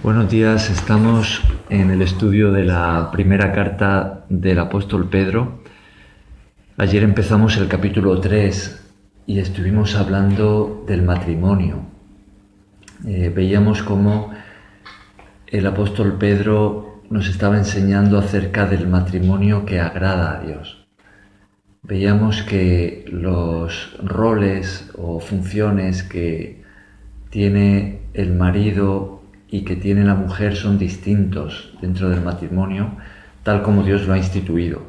Buenos días, estamos en el estudio de la primera carta del apóstol Pedro. Ayer empezamos el capítulo 3 y estuvimos hablando del matrimonio. Veíamos cómo el apóstol Pedro nos estaba enseñando acerca del matrimonio que agrada a Dios. Veíamos que los roles o funciones que tiene el marido y que tiene la mujer son distintos dentro del matrimonio, tal como Dios lo ha instituido.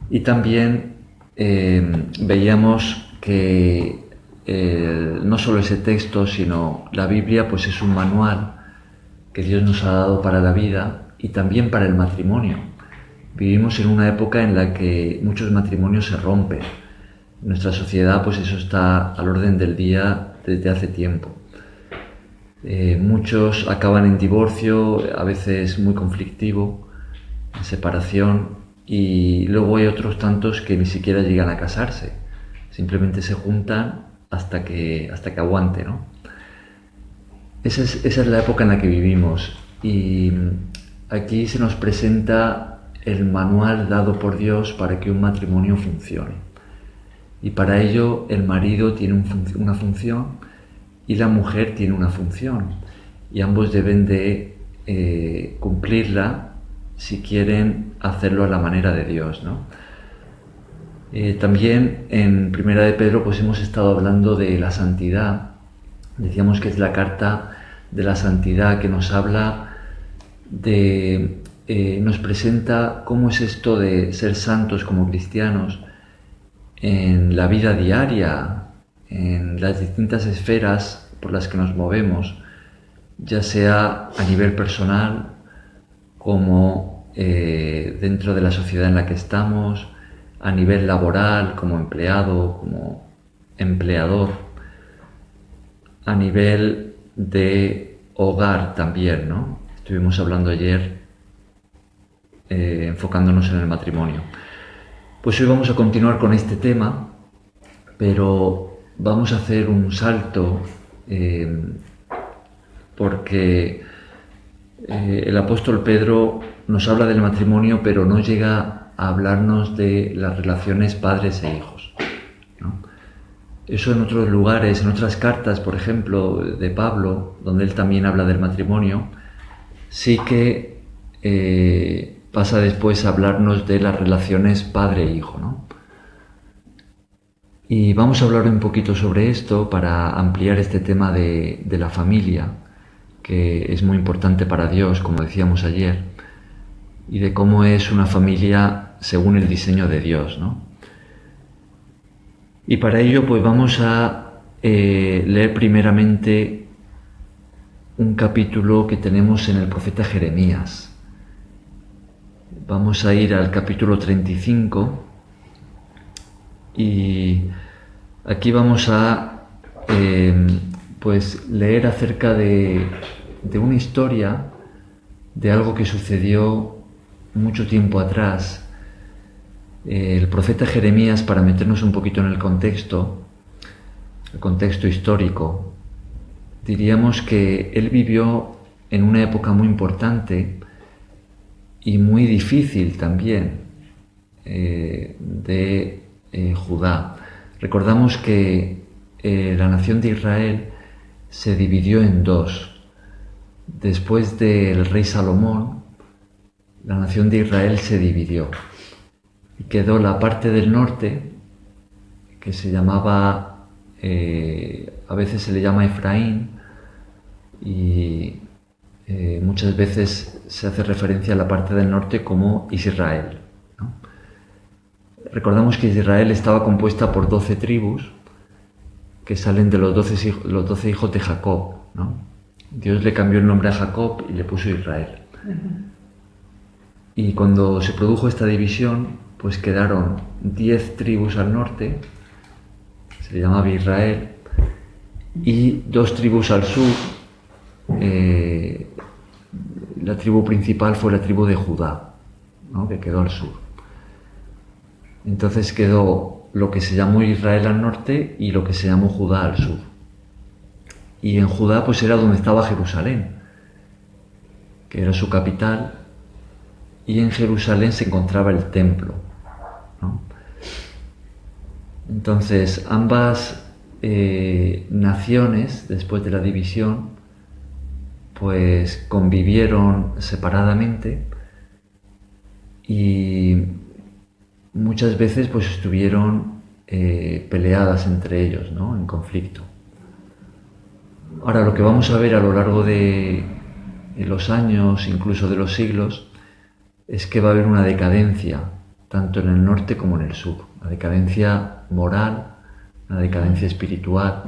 Y también veíamos que no solo ese texto, sino la Biblia, pues es un manual que Dios nos ha dado para la vida y también para el matrimonio. Vivimos en una época en la que muchos matrimonios se rompen. En nuestra sociedad, pues eso está al orden del día desde hace tiempo. Muchos acaban en divorcio, a veces muy conflictivo, en separación, y luego hay otros tantos que ni siquiera llegan a casarse, simplemente se juntan hasta que aguante, ¿no? Esa es la época en la que vivimos, y aquí se nos presenta el manual dado por Dios para que un matrimonio funcione. Y para ello el marido tiene una función y la mujer tiene una función, y ambos deben de cumplirla si quieren hacerlo a la manera de Dios, ¿no? También en Primera de Pedro pues hemos estado hablando de la santidad. Decíamos que es la carta de la santidad que nos habla de, nos presenta cómo es esto de ser santos como cristianos en la vida diaria, en las distintas esferas por las que nos movemos, ya sea a nivel personal como dentro de la sociedad en la que estamos, a nivel laboral como empleado, como empleador, a nivel de hogar también, ¿no? Estuvimos hablando ayer enfocándonos en el matrimonio. Pues hoy vamos a continuar con este tema, pero vamos a hacer un salto porque el apóstol Pedro nos habla del matrimonio, pero no llega a hablarnos de las relaciones padres e hijos, ¿no? Eso en otros lugares, en otras cartas, por ejemplo, de Pablo, donde él también habla del matrimonio, sí que pasa después a hablarnos de las relaciones padre e hijo, ¿no? Y vamos a hablar un poquito sobre esto para ampliar este tema de la familia, que es muy importante para Dios, como decíamos ayer, y de cómo es una familia según el diseño de Dios, ¿no? Y para ello pues vamos a leer primeramente un capítulo que tenemos en el profeta Jeremías. Vamos a ir al capítulo 35 y aquí vamos a pues leer acerca de una historia de algo que sucedió mucho tiempo atrás. El profeta Jeremías, para meternos un poquito en el contexto histórico, diríamos que él vivió en una época muy importante y muy difícil también de Judá. Recordamos que la nación de Israel se dividió en dos. Después del rey Salomón, la nación de Israel se dividió y quedó la parte del norte, que se llamaba, a veces se le llama Efraín, y muchas veces se hace referencia a la parte del norte como Israel, ¿no? Recordamos que Israel estaba compuesta por 12 tribus que salen de los 12 hijos de Jacob, ¿no? Dios le cambió el nombre a Jacob y le puso Israel. Y cuando se produjo esta división, pues quedaron 10 tribus al norte, se le llamaba Israel, y 2 tribus al sur. La tribu principal fue la tribu de Judá, ¿no? Que quedó al sur. Entonces quedó lo que se llamó Israel al norte y lo que se llamó Judá al sur. Y en Judá pues era donde estaba Jerusalén. que era su capital, y en Jerusalén se encontraba el templo, ¿no? Entonces, ambas naciones, después de la división, pues convivieron separadamente y muchas veces pues estuvieron peleadas entre ellos, ¿no? En conflicto. Ahora, lo que vamos a ver a lo largo de los años, incluso de los siglos, es que va a haber una decadencia, tanto en el norte como en el sur. Una decadencia moral, una decadencia espiritual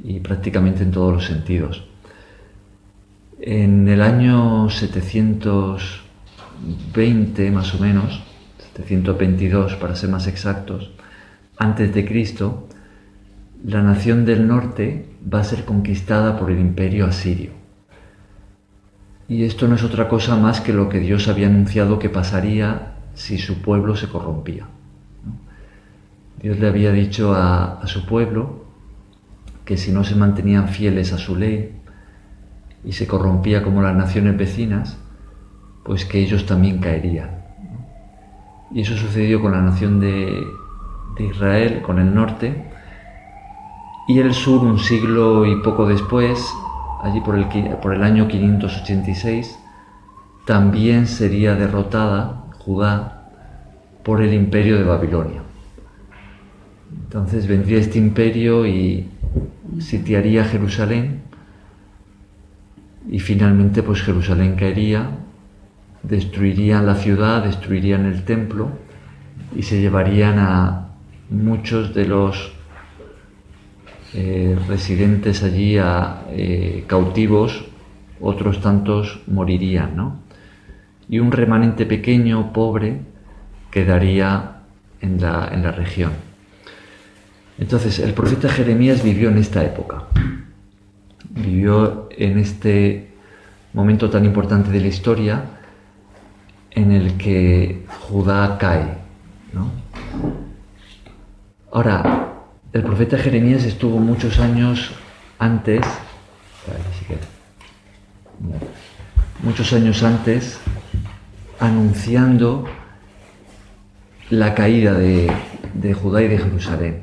y prácticamente en todos los sentidos. En el año 720 más o menos, 722 para ser más exactos, antes de Cristo, la nación del norte va a ser conquistada por el imperio asirio. Y esto no es otra cosa más que lo que Dios había anunciado que pasaría si su pueblo se corrompía. Dios le había dicho a su pueblo que si no se mantenían fieles a su ley y se corrompía como las naciones vecinas, pues que ellos también caerían. Y eso sucedió con la nación de Israel, con el norte, y el sur un siglo y poco después, allí por el año 586, también sería derrotada Judá por el imperio de Babilonia. Entonces vendría este imperio y sitiaría Jerusalén, y finalmente pues Jerusalén caería, destruirían la ciudad, destruirían el templo y se llevarían a muchos de los residentes allí cautivos, otros tantos morirían, ¿no? Y un remanente pequeño, pobre, quedaría en la región. Entonces, el profeta Jeremías vivió en esta época, vivió en este momento tan importante de la historia en el que Judá cae, ¿no? Ahora, el profeta Jeremías estuvo muchos años antes, anunciando la caída de Judá y de Jerusalén.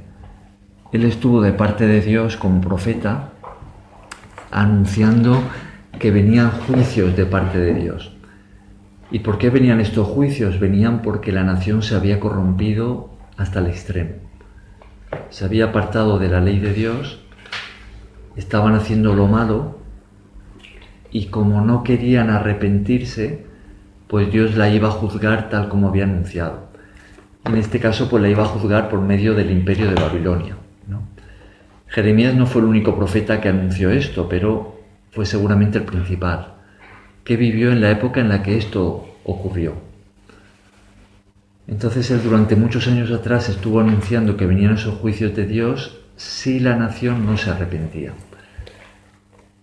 Él estuvo de parte de Dios como profeta anunciando que venían juicios de parte de Dios. ¿Y por qué venían estos juicios? Venían porque la nación se había corrompido hasta el extremo. Se había apartado de la ley de Dios, estaban haciendo lo malo, y como no querían arrepentirse, pues Dios la iba a juzgar tal como había anunciado. En este caso, pues la iba a juzgar por medio del imperio de Babilonia, ¿no? Jeremías no fue el único profeta que anunció esto, pero fue seguramente el principal, que vivió en la época en la que esto ocurrió. Entonces él durante muchos años atrás estuvo anunciando que venían esos juicios de Dios si la nación no se arrepentía.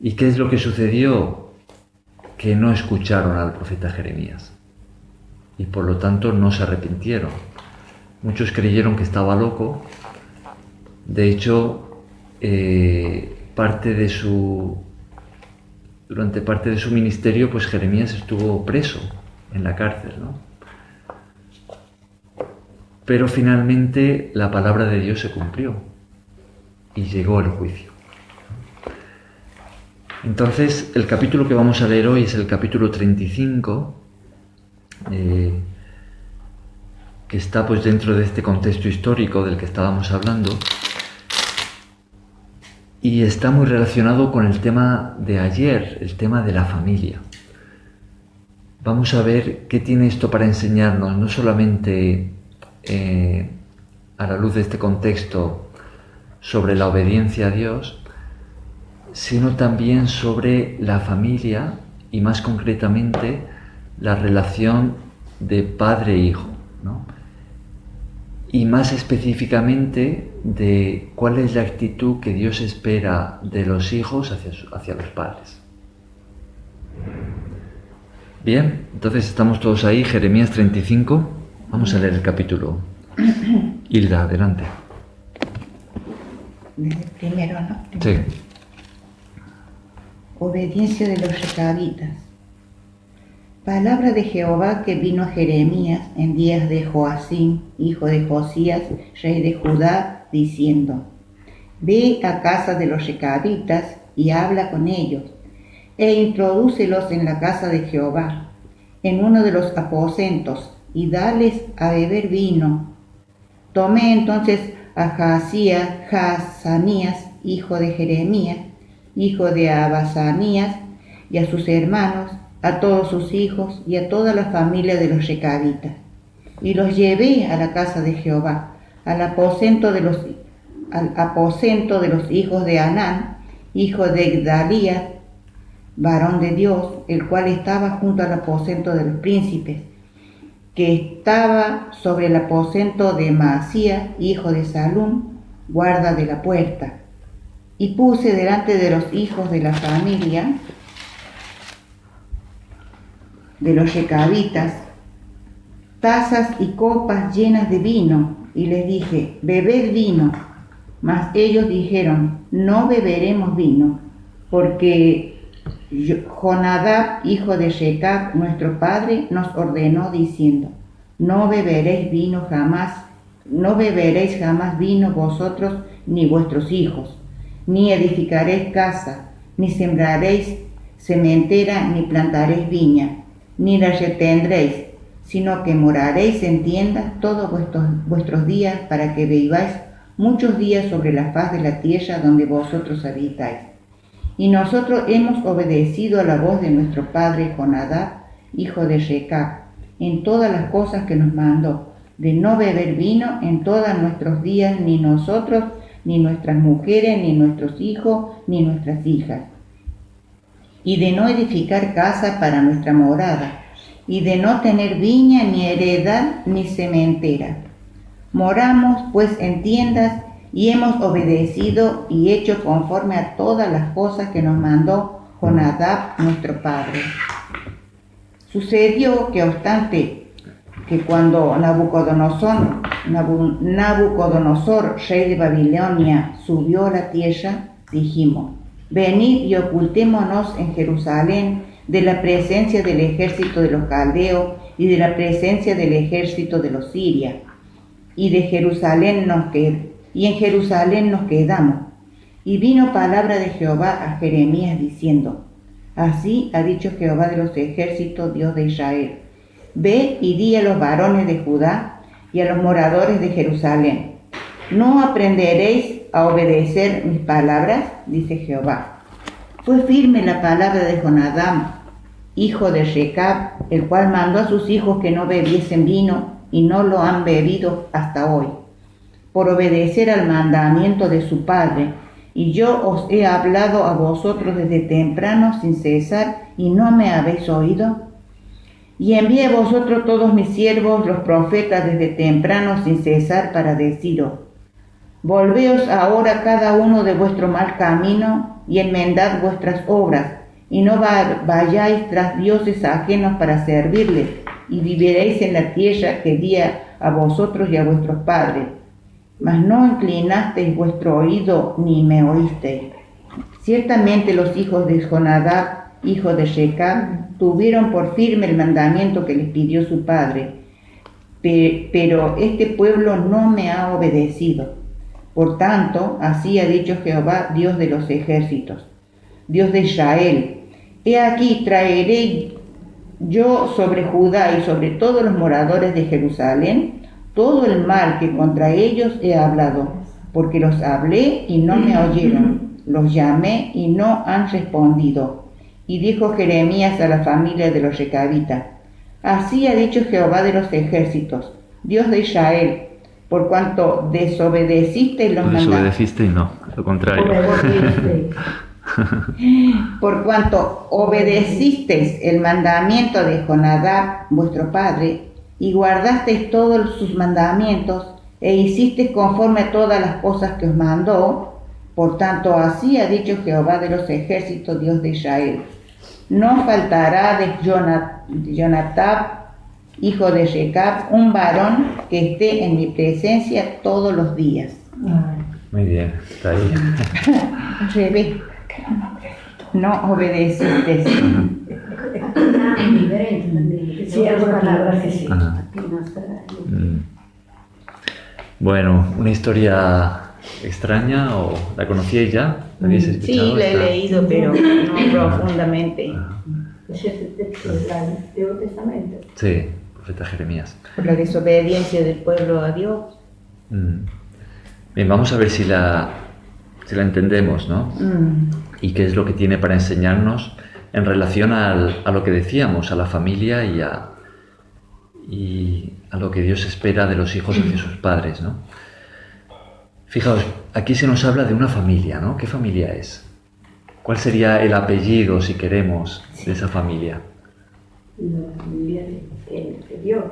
¿Y qué es lo que sucedió? Que no escucharon al profeta Jeremías y por lo tanto no se arrepintieron. Muchos creyeron que estaba loco. De hecho, durante parte de su ministerio, pues Jeremías estuvo preso en la cárcel, ¿no? Pero finalmente la palabra de Dios se cumplió y llegó el juicio. Entonces, el capítulo que vamos a leer hoy es el capítulo 35, que está pues dentro de este contexto histórico del que estábamos hablando, y está muy relacionado con el tema de ayer, el tema de la familia. Vamos a ver qué tiene esto para enseñarnos, no solamente a la luz de este contexto sobre la obediencia a Dios, sino también sobre la familia y más concretamente la relación de padre e hijo, ¿no? Y más específicamente de cuál es la actitud que Dios espera de los hijos hacia los padres. Bien, entonces estamos todos ahí, Jeremías 35, vamos a leer el capítulo. Hilda, adelante. Desde primero, ¿no? Sí. Obediencia de los recabitas. Palabra de Jehová que vino a Jeremías en días de Joacim, hijo de Josías, rey de Judá, diciendo: Ve a casa de los recabitas y habla con ellos, e introdúcelos en la casa de Jehová, en uno de los aposentos, y dales a beber vino. Tomé entonces a Jaazanías, hijo de Jeremías, hijo de Abasanías, y a sus hermanos, a todos sus hijos y a toda la familia de los recabitas, y los llevé a la casa de Jehová, al aposento de los hijos de Anán, hijo de Igdalías, varón de Dios, el cual estaba junto al aposento de los príncipes, que estaba sobre el aposento de Maasías, hijo de Salum, guarda de la puerta. Y puse delante de los hijos de la familia de los recabitas tazas y copas llenas de vino, y les dije: bebed vino. Mas ellos dijeron: no beberemos vino, porque Jonadab, hijo de Recab, nuestro padre, nos ordenó diciendo: no beberéis jamás vino vosotros ni vuestros hijos, ni edificaréis casa, ni sembraréis sementera, ni plantaréis viña, ni la retendréis, sino que moraréis en tiendas todos vuestros días, para que viváis muchos días sobre la faz de la tierra donde vosotros habitáis. Y nosotros hemos obedecido a la voz de nuestro padre Jonadab, hijo de Recab, en todas las cosas que nos mandó, de no beber vino en todos nuestros días, ni nosotros, ni nuestras mujeres, ni nuestros hijos, ni nuestras hijas, y de no edificar casa para nuestra morada, y de no tener viña, ni heredad, ni sementera. Moramos pues en tiendas, y hemos obedecido y hecho conforme a todas las cosas que nos mandó Jonadab nuestro padre. Sucedió que obstante que cuando Nabucodonosor, rey de Babilonia, subió a la tierra, dijimos: venid y ocultémonos en Jerusalén de la presencia del ejército de los caldeos y de la presencia del ejército de los sirios, y en Jerusalén nos quedamos. Y vino palabra de Jehová a Jeremías diciendo: así ha dicho Jehová de los ejércitos, Dios de Israel: ve y di a los varones de Judá y a los moradores de Jerusalén: ¿no aprenderéis a obedecer mis palabras? Dice Jehová. Fue firme la palabra de Jonadab, hijo de Recab, el cual mandó a sus hijos que no bebiesen vino, y no lo han bebido hasta hoy, por obedecer al mandamiento de su padre. Y yo os he hablado a vosotros desde temprano sin cesar, y no me habéis oído. Y envié a vosotros todos mis siervos, los profetas, desde temprano sin cesar, para deciros: volveos ahora cada uno de vuestro mal camino, y enmendad vuestras obras, y no vayáis tras dioses ajenos para servirles, y viviréis en la tierra que di a vosotros y a vuestros padres. Mas no inclinasteis vuestro oído, ni me oísteis. Ciertamente los hijos de Jonadab, hijo de Recab, tuvieron por firme el mandamiento que les pidió su padre, pero este pueblo no me ha obedecido. Por tanto, así ha dicho Jehová, Dios de los ejércitos, Dios de Israel: he aquí, traeré yo sobre Judá y sobre todos los moradores de Jerusalén todo el mal que contra ellos he hablado, porque los hablé y no me oyeron, los llamé y no han respondido. Y dijo Jeremías a la familia de los recabitas: así ha dicho Jehová de los ejércitos, Dios de Israel: por cuanto desobedecisteis los mandamientos. Desobedecisteis, no, lo contrario. Por cuanto obedecisteis el mandamiento de Jonadab, vuestro padre, y guardasteis todos sus mandamientos, e hicisteis conforme a todas las cosas que os mandó, por tanto, así ha dicho Jehová de los ejércitos, Dios de Israel: no faltará de Jonadab, hijo de Recab, un varón que esté en mi presencia todos los días. Muy bien, está ahí. Revés. No obedeciste. diferente también. Sí, algunas palabras que sí. Ajá. Aquí no está. Bueno, una historia extraña, ¿o la conocíais ya? ¿La habéis escuchado? Sí, la he Está- leído, pero no profundamente. Es el texto del Antiguo Testamento. Sí, profeta Jeremías. Por la desobediencia del pueblo a Dios. Bien, vamos a ver si la entendemos, ¿no? Y qué es lo que tiene para enseñarnos en relación a lo que decíamos, a la familia y a lo que Dios espera de los hijos hacia sus padres, ¿no? Fijaos, aquí se nos habla de una familia, ¿no? ¿Qué familia es? ¿Cuál sería el apellido, si queremos, de esa familia? La familia de Dios.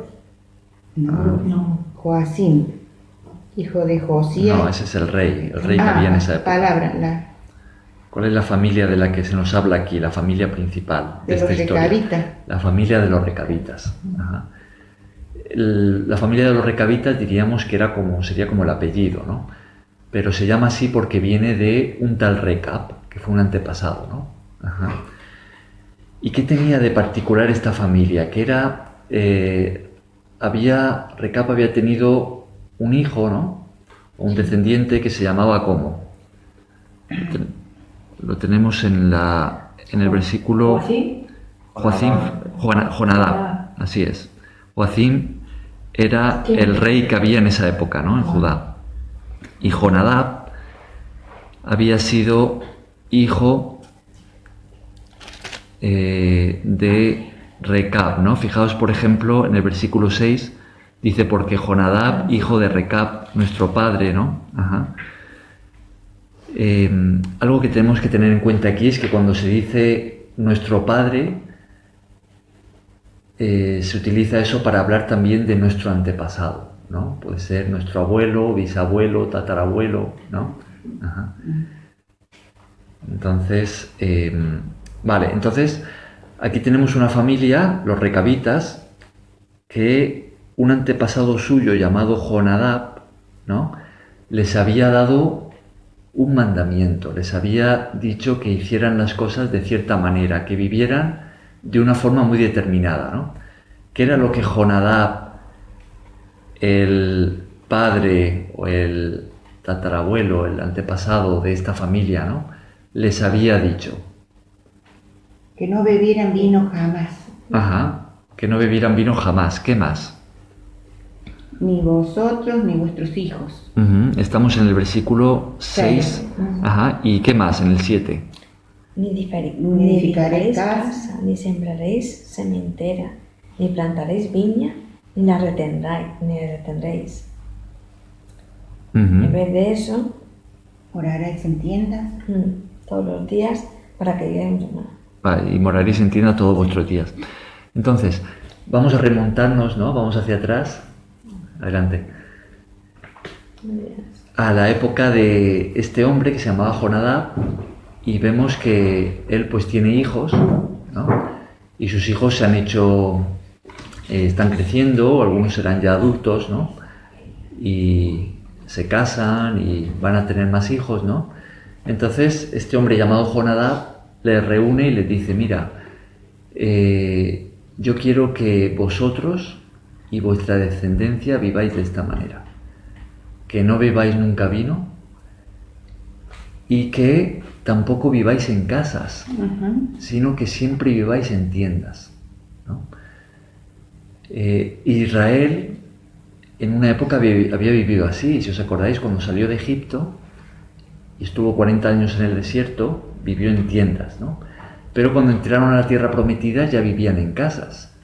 No. Joacim, hijo de Josías. No, ese es el rey que había en esa época. Palabra, ¿Cuál es la familia de la que se nos habla aquí, la familia principal de de esta los historia? recabitas. La familia de los recabitas. Ajá. La familia de los recabitas diríamos que sería como el apellido, ¿no? Pero se llama así porque viene de un tal Recab, que fue un antepasado, ¿no? Ajá. ¿Y qué tenía de particular esta familia? Que era, Recab había tenido un hijo, ¿no? O un descendiente que se llamaba ¿cómo? Lo tenemos en el versículo... ¿Así? Jonadab, así es. Joacim era el rey que había en esa época, ¿no? En Judá. Y Jonadab había sido hijo de Recab, ¿no? Fijaos, por ejemplo, en el versículo 6 dice, porque Jonadab, hijo de Recab, nuestro padre, ¿no? Ajá. Algo que tenemos que tener en cuenta aquí es que cuando se dice nuestro padre, se utiliza eso para hablar también de nuestro antepasado, ¿no? Puede ser nuestro abuelo, bisabuelo, tatarabuelo, ¿no? Ajá. Entonces, vale, entonces aquí tenemos una familia, los recabitas, que un antepasado suyo llamado Jonadab, ¿no? Les había dado un mandamiento, les había dicho que hicieran las cosas de cierta manera, que vivieran de una forma muy determinada, ¿no? ¿Qué era lo que Jonadab, el padre o el tatarabuelo, el antepasado de esta familia, ¿no? Les había dicho? Que no bebieran vino jamás. Ajá, que no bebieran vino jamás. ¿Qué más? Ni vosotros ni vuestros hijos. Estamos en el versículo 6. Ajá, ¿y qué más en el 7? Ni edificaréis edificaréis casa, casa, ni sembraréis sementera, ni plantaréis viña, ni la retendréis. En vez de eso, Oraréis en tiendas. todos los días para que vivamos más. Vale, y moraréis en tienda todos vuestros días. Entonces, vamos a remontarnos, ¿no? Vamos hacia atrás. Adelante. A la época de este hombre que se llamaba Jonadab, y vemos que él pues tiene hijos, ¿no? Y sus hijos se han hecho, están creciendo, algunos serán ya adultos, ¿no? Y se casan y van a tener más hijos, ¿no? Entonces este hombre llamado Jonadab les reúne y les dice, mira, yo quiero que vosotros y vuestra descendencia viváis de esta manera, que no bebáis nunca vino y que tampoco viváis en casas, sino que siempre viváis en tiendas, ¿no? Israel en una época había vivido así, si os acordáis, cuando salió de Egipto y estuvo 40 años en el desierto, vivió en tiendas, ¿no? Pero cuando entraron a la tierra prometida ya vivían en casas.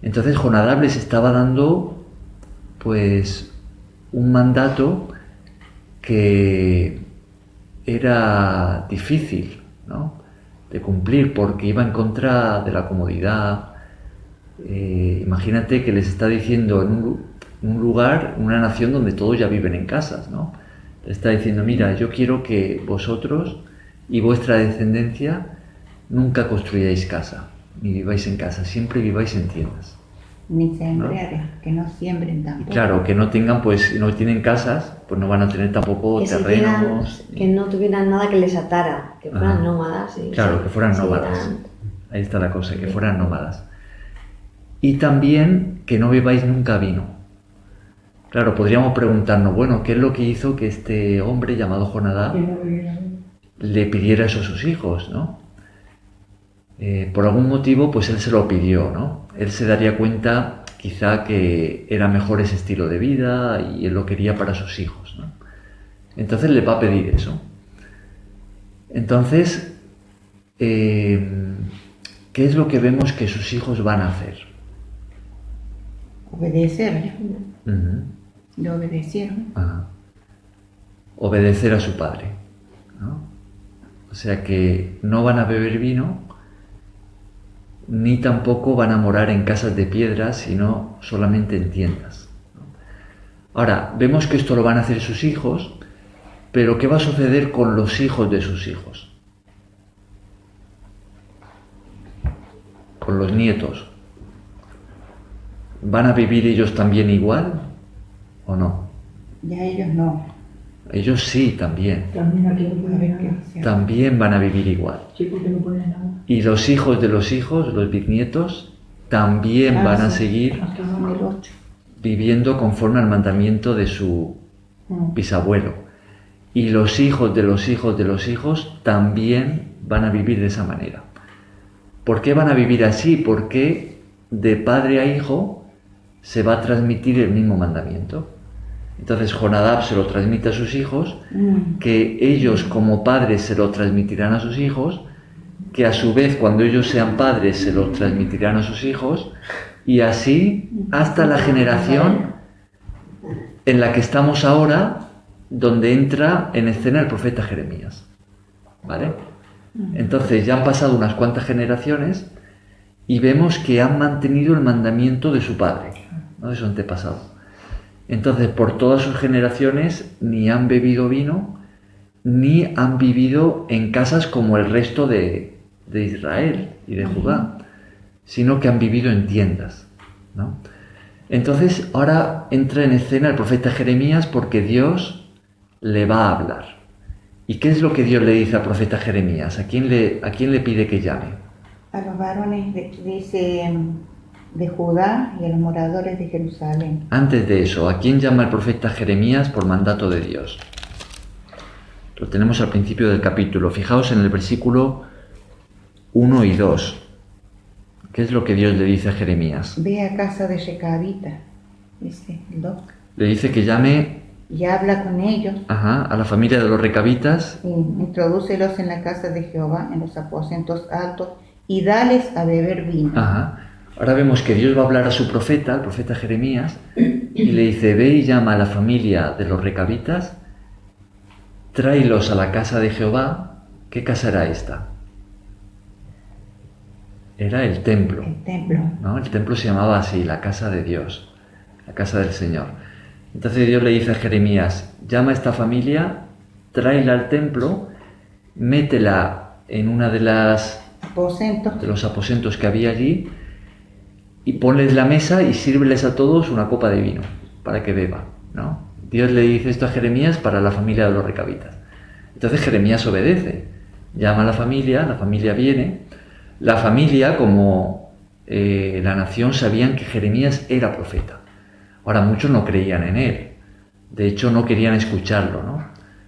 Entonces Jonadab les estaba dando pues un mandato que era difícil, ¿no?, de cumplir, porque iba en contra de la comodidad. Imagínate que les está diciendo en un lugar, en una nación donde todos ya viven en casas, ¿no? Les está diciendo, mira, yo quiero que vosotros y vuestra descendencia nunca construyáis casa, ni viváis en casa, siempre viváis en tiendas. Ni sembrar, que no siembren tampoco. Claro, que no tengan, pues, no tienen casas, pues no van a tener tampoco terrenos. Que no tuvieran nada que les atara, que fueran Ajá. nómadas. Claro, que fueran nómadas. Ahí está la cosa, que fueran nómadas. Y también que no bebáis nunca vino. Claro, podríamos preguntarnos, bueno, ¿qué es lo que hizo que este hombre llamado Jonadab le pidiera eso a sus hijos, ¿no? Por algún motivo, pues él se lo pidió, ¿no? Él se daría cuenta, quizá, que era mejor ese estilo de vida y él lo quería para sus hijos, ¿no? Entonces le va a pedir eso. Entonces, ¿qué es lo que vemos que sus hijos van a hacer? Obedecer. Uh-huh. Le obedecieron. Ajá. Obedecer a su padre, ¿no? O sea que no van a beber vino, ni tampoco van a morar en casas de piedra, sino solamente en tiendas. Ahora, vemos que esto lo van a hacer sus hijos, pero ¿qué va a suceder con los hijos de sus hijos? Con los nietos. ¿Van a vivir ellos también igual o no? Ya ellos no. Ellos sí, también. También aquí no A ponen ver nada. qué. También van a vivir igual. Sí, porque no ponen nada. Y los hijos de los hijos, los bisnietos, también van a sí. seguir Hasta En el 8. viviendo conforme al mandamiento de su bisabuelo. Y los hijos de los hijos de los hijos también van a vivir de esa manera. ¿Por qué van a vivir así? Porque de padre a hijo se va a transmitir el mismo mandamiento. Entonces Jonadab se lo transmite a sus hijos, que ellos como padres se lo transmitirán a sus hijos, que a su vez cuando ellos sean padres se lo transmitirán a sus hijos, y así hasta la generación en la que estamos ahora, donde entra en escena el profeta Jeremías. ¿Vale? Entonces ya han pasado unas cuantas generaciones y vemos que han mantenido el mandamiento de su padre, ¿no? De su antepasado. Entonces, por todas sus generaciones ni han bebido vino, ni han vivido en casas como el resto de Israel y de Judá, sino que han vivido en tiendas, ¿no? Entonces, ahora entra en escena el profeta Jeremías porque Dios le va a hablar. ¿Y qué es lo que Dios le dice al profeta Jeremías? ¿A quién le pide que llame? A los varones de Judá y a los moradores de Jerusalén. Antes de eso, ¿a quién llama el profeta Jeremías por mandato de Dios? Lo tenemos al principio del capítulo. Fijaos en el versículo 1 y 2. ¿Qué es lo que Dios le dice a Jeremías? Ve a casa de Recabita, dice el 2. Le dice que llame Y habla con ellos. a la familia de los recabitas. Y introdúcelos en la casa de Jehová, en los aposentos altos, y dales a beber vino. Ahora vemos que Dios va a hablar a su profeta, al profeta Jeremías, y le dice, ve y llama a la familia de los recabitas, tráelos a la casa de Jehová. ¿Qué casa era esta? Era el templo, El templo. ¿no? El templo se llamaba así, la casa de Dios, la casa del Señor. Entonces Dios le dice a Jeremías, llama a esta familia, tráela al templo, métela en una de los aposentos que había allí, y ponles la mesa y sírveles a todos una copa de vino para que beba, ¿no? Dios le dice esto a Jeremías para la familia de los recabitas. Entonces Jeremías obedece, llama a la familia viene. La familia, como la nación, sabían que Jeremías era profeta. Ahora, muchos no creían en él, de hecho no querían escucharlo, ¿no?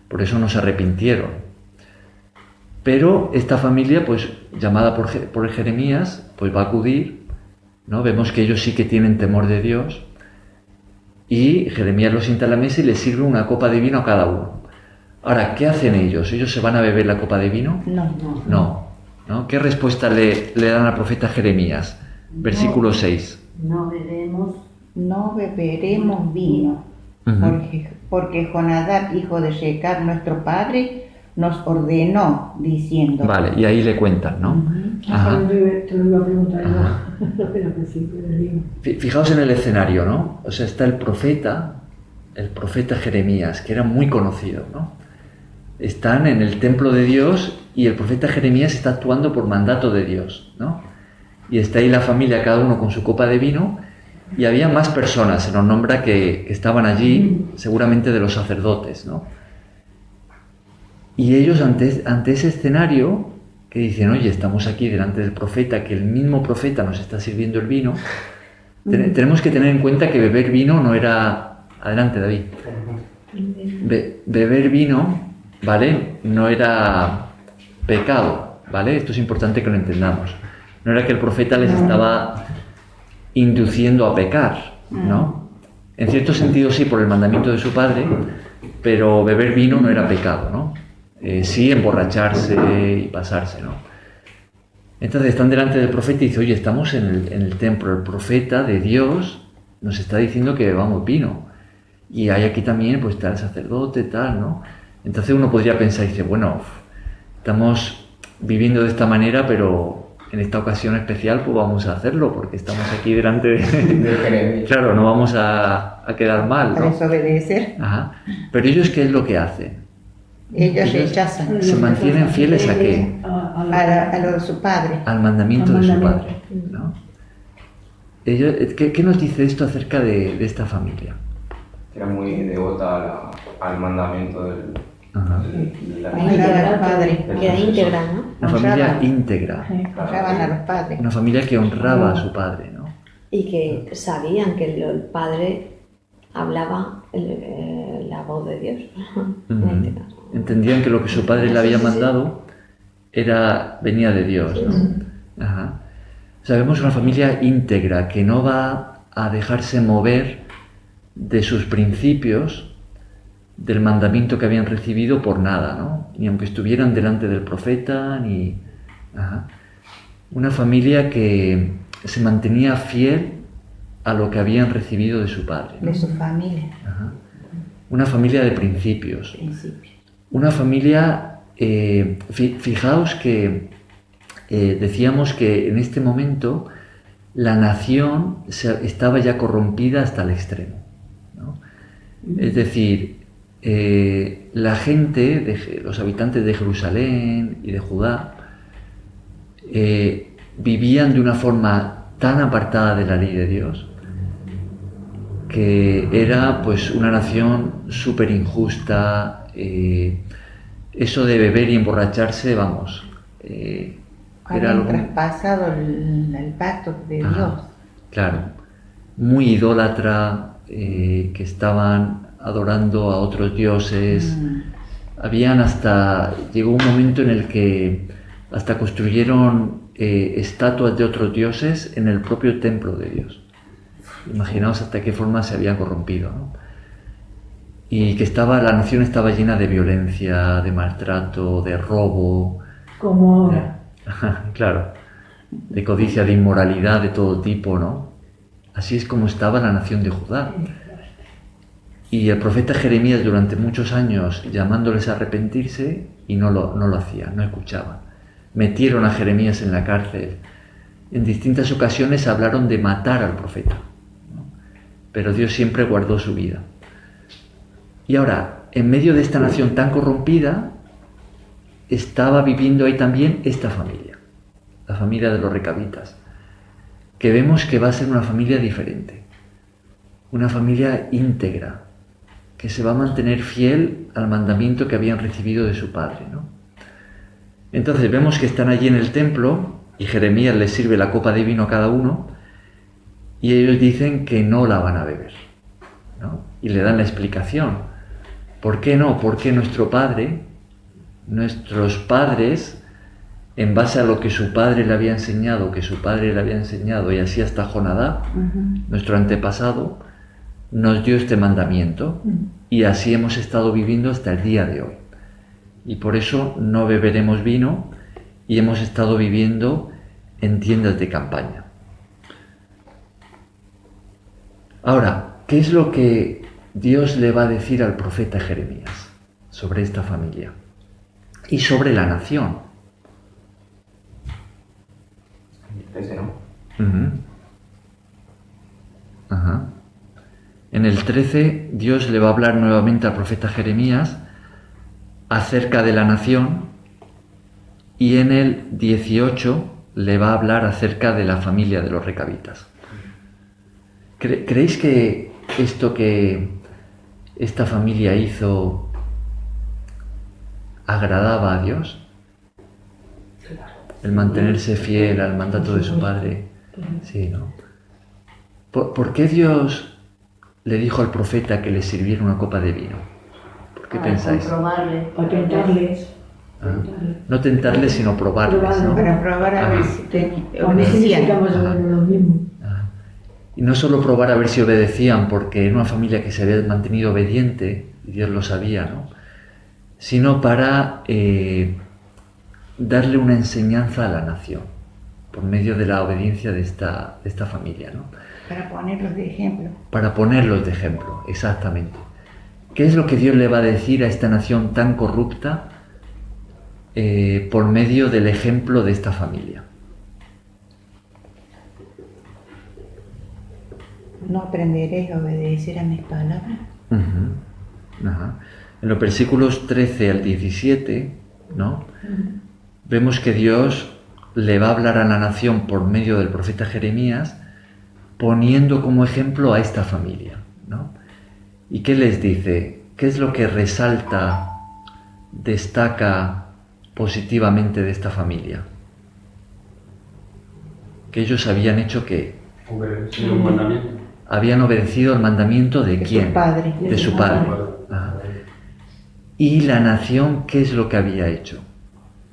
Por eso no se arrepintieron. Pero esta familia, pues llamada por Jeremías, pues va a acudir, ¿no? Vemos que ellos sí que tienen temor de Dios, y Jeremías los sienta a la mesa y les sirve una copa de vino a cada uno. Ahora, ¿qué hacen ellos? ¿Ellos se van a beber la copa de vino? No. ¿No? ¿Qué respuesta le dan al profeta Jeremías? Versículo 6. No beberemos vino, porque Jonadab, hijo de Shecab, nuestro padre, nos ordenó, diciendo... Vale, y ahí le cuentan, ¿no? Te lo iba a preguntar yo. Pero que sí, que les digo. Fijaos en el escenario, ¿no? O sea, está el profeta Jeremías, que era muy conocido, ¿no? Están en el templo de Dios y el profeta Jeremías está actuando por mandato de Dios, ¿no? Y está ahí la familia, cada uno con su copa de vino, y había más personas, se nos nombra que estaban allí, seguramente de los sacerdotes, ¿no? Y ellos ante ese escenario, que dicen, oye, estamos aquí delante del profeta, que el mismo profeta nos está sirviendo el vino. Tenemos que tener en cuenta que beber vino no era... Adelante, David. Beber vino, ¿vale? No era pecado, ¿vale? Esto es importante que lo entendamos. No era que el profeta les estaba induciendo a pecar, ¿no? En cierto sentido sí, por el mandamiento de su padre, pero beber vino no era pecado, ¿no? Sí emborracharse y pasarse, ¿no? Entonces están delante del profeta y dice, oye, estamos en el templo, el profeta de Dios nos está diciendo que bebamos vino. Y hay aquí también, pues está el sacerdote, tal, ¿no? Entonces uno podría pensar y dice, bueno, estamos viviendo de esta manera, pero en esta ocasión especial pues vamos a hacerlo, porque estamos aquí delante de... Claro, no vamos a quedar mal, Para ¿no? desobedecer. Ajá. Pero ellos, ¿qué es lo que hacen? Ellos rechazan Se mantienen fieles a qué? a lo de su padre. Al mandamiento Al de su mandamiento. padre, ¿no? Ellos, ¿qué nos dice esto acerca de esta familia? Era muy devota al mandamiento del... Ajá. Honraban al padre. Que era íntegra, ¿no? Una familia Honraban. íntegra, Honraban a los padres. una familia que honraba a su padre, ¿no? Y que sabían que el padre hablaba la voz de Dios. En este caso. Entendían que lo que su padre le había mandado venía de Dios, ¿no? Ajá. O sea, vemos una familia íntegra que no va a dejarse mover de sus principios, del mandamiento que habían recibido por nada, ¿no? Ni aunque estuvieran delante del profeta, ni... Ajá. Una familia que se mantenía fiel a lo que habían recibido de su padre, ¿no? De su familia. Ajá. Una familia de principios. Principio. Una familia, fijaos que decíamos que en este momento la nación estaba ya corrompida hasta el extremo, ¿no? Es decir, la gente, los habitantes de Jerusalén y de Judá, vivían de una forma tan apartada de la ley de Dios que era pues una nación súper injusta. Eso de beber y emborracharse, vamos, era Habían algo... traspasado el pacto de Ajá, Dios. claro, muy idólatra, que estaban adorando a otros dioses. Llegó un momento en el que hasta construyeron estatuas de otros dioses en el propio templo de Dios. Imaginaos hasta qué forma se habían corrompido, ¿no? Y que la nación estaba llena de violencia, de maltrato, de robo. Como ahora. Claro, de codicia, de inmoralidad de todo tipo, ¿no? Así es como estaba la nación de Judá. Y el profeta Jeremías durante muchos años llamándoles a arrepentirse y no lo hacían, no escuchaban. Metieron a Jeremías en la cárcel. En distintas ocasiones hablaron de matar al profeta, ¿no? Pero Dios siempre guardó su vida. Y ahora, en medio de esta nación tan corrompida, estaba viviendo ahí también esta familia, la familia de los recabitas, que vemos que va a ser una familia diferente, una familia íntegra, que se va a mantener fiel al mandamiento que habían recibido de su padre, ¿no? Entonces vemos que están allí en el templo y Jeremías les sirve la copa de vino a cada uno y ellos dicen que no la van a beber, ¿no? Y le dan la explicación. ¿Por qué no? Porque nuestros padres, en base a lo que su padre le había enseñado, y así hasta Jonadab, nuestro antepasado, nos dio este mandamiento y así hemos estado viviendo hasta el día de hoy. Y por eso no beberemos vino y hemos estado viviendo en tiendas de campaña. Ahora, ¿qué es lo que Dios le va a decir al profeta Jeremías sobre esta familia y sobre la nación? Ese, ¿no? Ajá. En el 13, Dios le va a hablar nuevamente al profeta Jeremías acerca de la nación y en el 18 le va a hablar acerca de la familia de los recabitas. ¿Creéis que esto que esta familia hizo agradaba a Dios? Claro. el mantenerse fiel al mandato de su padre. Sí, ¿no? ¿Por qué Dios le dijo al profeta que le sirviera una copa de vino? ¿Por qué pensáis? Comprobarle. Para tentarles. No tentarles, sino probarles, ¿no? Para probar a ver Ah. si A veces necesitamos obedecían. saber lo mismo. Y no solo probar a ver si obedecían, porque era una familia que se había mantenido obediente, y Dios lo sabía, ¿no? Sino para darle una enseñanza a la nación, por medio de la obediencia de esta familia, ¿no? Para ponerlos de ejemplo. Para ponerlos de ejemplo, exactamente. ¿Qué es lo que Dios le va a decir a esta nación tan corrupta por medio del ejemplo de esta familia? No aprenderéis a obedecer a mis palabras. Ujú. Ajá. En los versículos 13 al 17, ¿no? Vemos que Dios le va a hablar a la nación por medio del profeta Jeremías, poniendo como ejemplo a esta familia, ¿no? ¿Y qué les dice? ¿Qué es lo que resalta, destaca positivamente de esta familia? Que ellos habían hecho ¿qué? Obedecer un mandamiento. Habían obedecido el mandamiento de De quién? su padre. De su padre. Ajá. ¿Y la nación qué es lo que había hecho?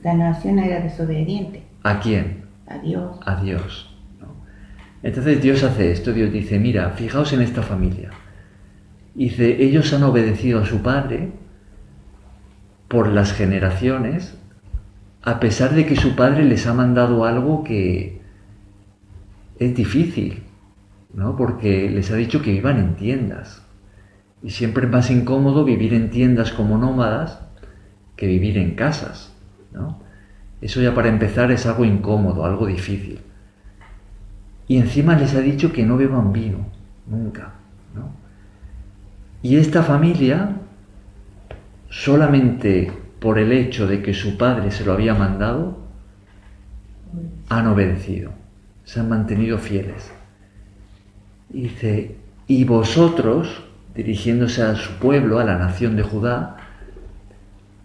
La nación era desobediente ¿A quién? a Dios. A Dios, ¿no? Entonces Dios hace esto, Dios dice, mira, fijaos en esta familia. Dice, ellos han obedecido a su padre por las generaciones, a pesar de que su padre les ha mandado algo que es difícil, ¿no? Porque les ha dicho que vivan en tiendas. Y siempre es más incómodo vivir en tiendas como nómadas que vivir en casas, ¿no? Eso ya para empezar es algo incómodo, algo difícil. Y encima les ha dicho que no beban vino, nunca, ¿no? Y esta familia, solamente por el hecho de que su padre se lo había mandado, han obedecido, se han mantenido fieles. Y dice, y vosotros, dirigiéndose a su pueblo, a la nación de Judá,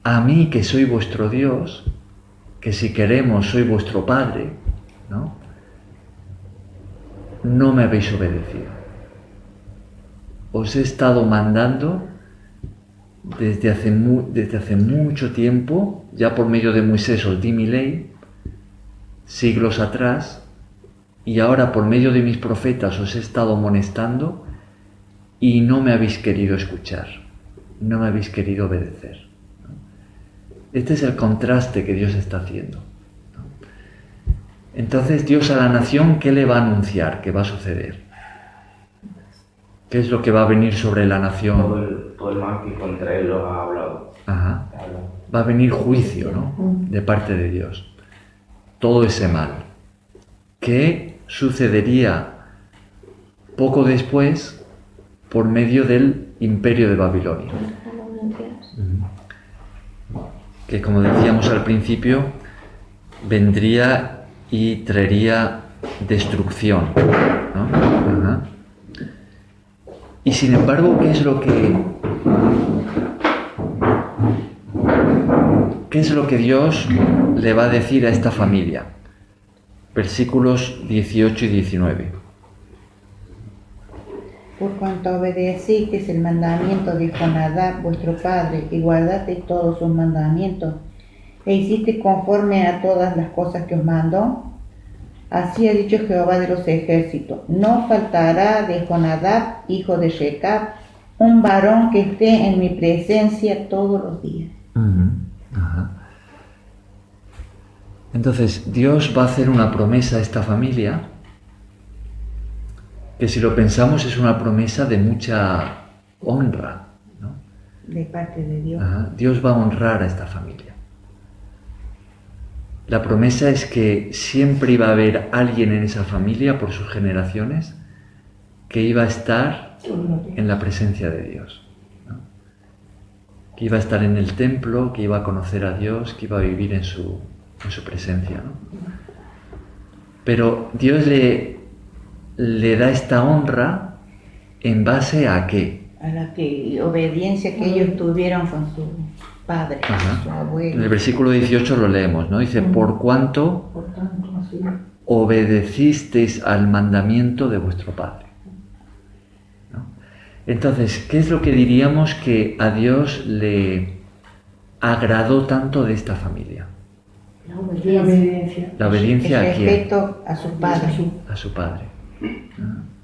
a mí que soy vuestro Dios, que si queremos soy vuestro Padre, ¿no? No me habéis obedecido. Os he estado mandando desde hace mucho tiempo, ya por medio de Moisés os di mi ley, siglos atrás, y ahora por medio de mis profetas os he estado amonestando y no me habéis querido escuchar, no me habéis querido obedecer. Este es el contraste que Dios está haciendo. Entonces Dios a la nación, ¿qué le va a anunciar? ¿Qué va a suceder? ¿Qué es lo que va a venir sobre la nación? Todo el mal que contra él lo ha hablado. Ajá. Va a venir juicio, ¿no? De parte de Dios. Todo ese mal. ¿Qué sucedería poco después por medio del imperio de Babilonia? Que como decíamos al principio, vendría y traería destrucción, ¿no? Ajá. Y sin embargo, ¿qué es lo que Dios le va a decir a esta familia? Versículos 18 y 19. Por cuanto obedecisteis el mandamiento de Jonadab vuestro padre, y guardasteis todos sus mandamientos, e hicisteis conforme a todas las cosas que os mandó, así ha dicho Jehová de los ejércitos: no faltará de Jonadab, hijo de Shecab, un varón que esté en mi presencia todos los días. Ajá. Entonces, Dios va a hacer una promesa a esta familia que, si lo pensamos, es una promesa de mucha honra, ¿no? De parte de Dios. Ajá. Dios va a honrar a esta familia. La promesa es que siempre iba a haber alguien en esa familia, por sus generaciones, que iba a estar en la presencia de Dios, ¿no? Que iba a estar en el templo, que iba a conocer a Dios, que iba a vivir en su presencia, ¿no? Pero Dios le da esta honra en base a ¿qué? A la obediencia que ellos tuvieron padres, Ajá. a su En el abuelo. versículo 18 lo leemos, ¿no? Dice, por cuanto Por tanto, así. obedecisteis al mandamiento de vuestro Padre. ¿No? Entonces, ¿qué es lo que diríamos que a Dios le agradó tanto de esta familia? La La obediencia. obediencia. La obediencia El a quién? respeto a sus padres. A su Padre. ¿No?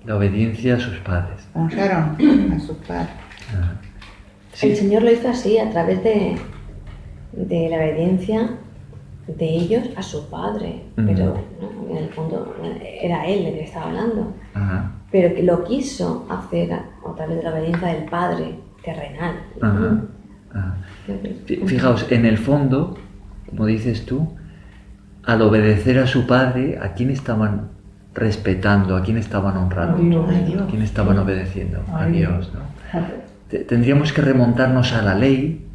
La obediencia a sus padres. Honraron a sus padres. Ajá. El Sí. Señor lo hizo así, a través de la obediencia de ellos a su padre. Pero ¿no? En el fondo era él el que estaba hablando. Ajá. Pero que lo quiso hacer a través de la obediencia del padre terrenal. Ajá. Ajá. Fijaos, en el fondo, como dices tú, al obedecer a su padre, ¿a quién estaban respetando? ¿A quién estaban honrando? A Dios. ¿A quién estaban obedeciendo? A A Dios, Dios. ¿no? Tendríamos que remontarnos a la ley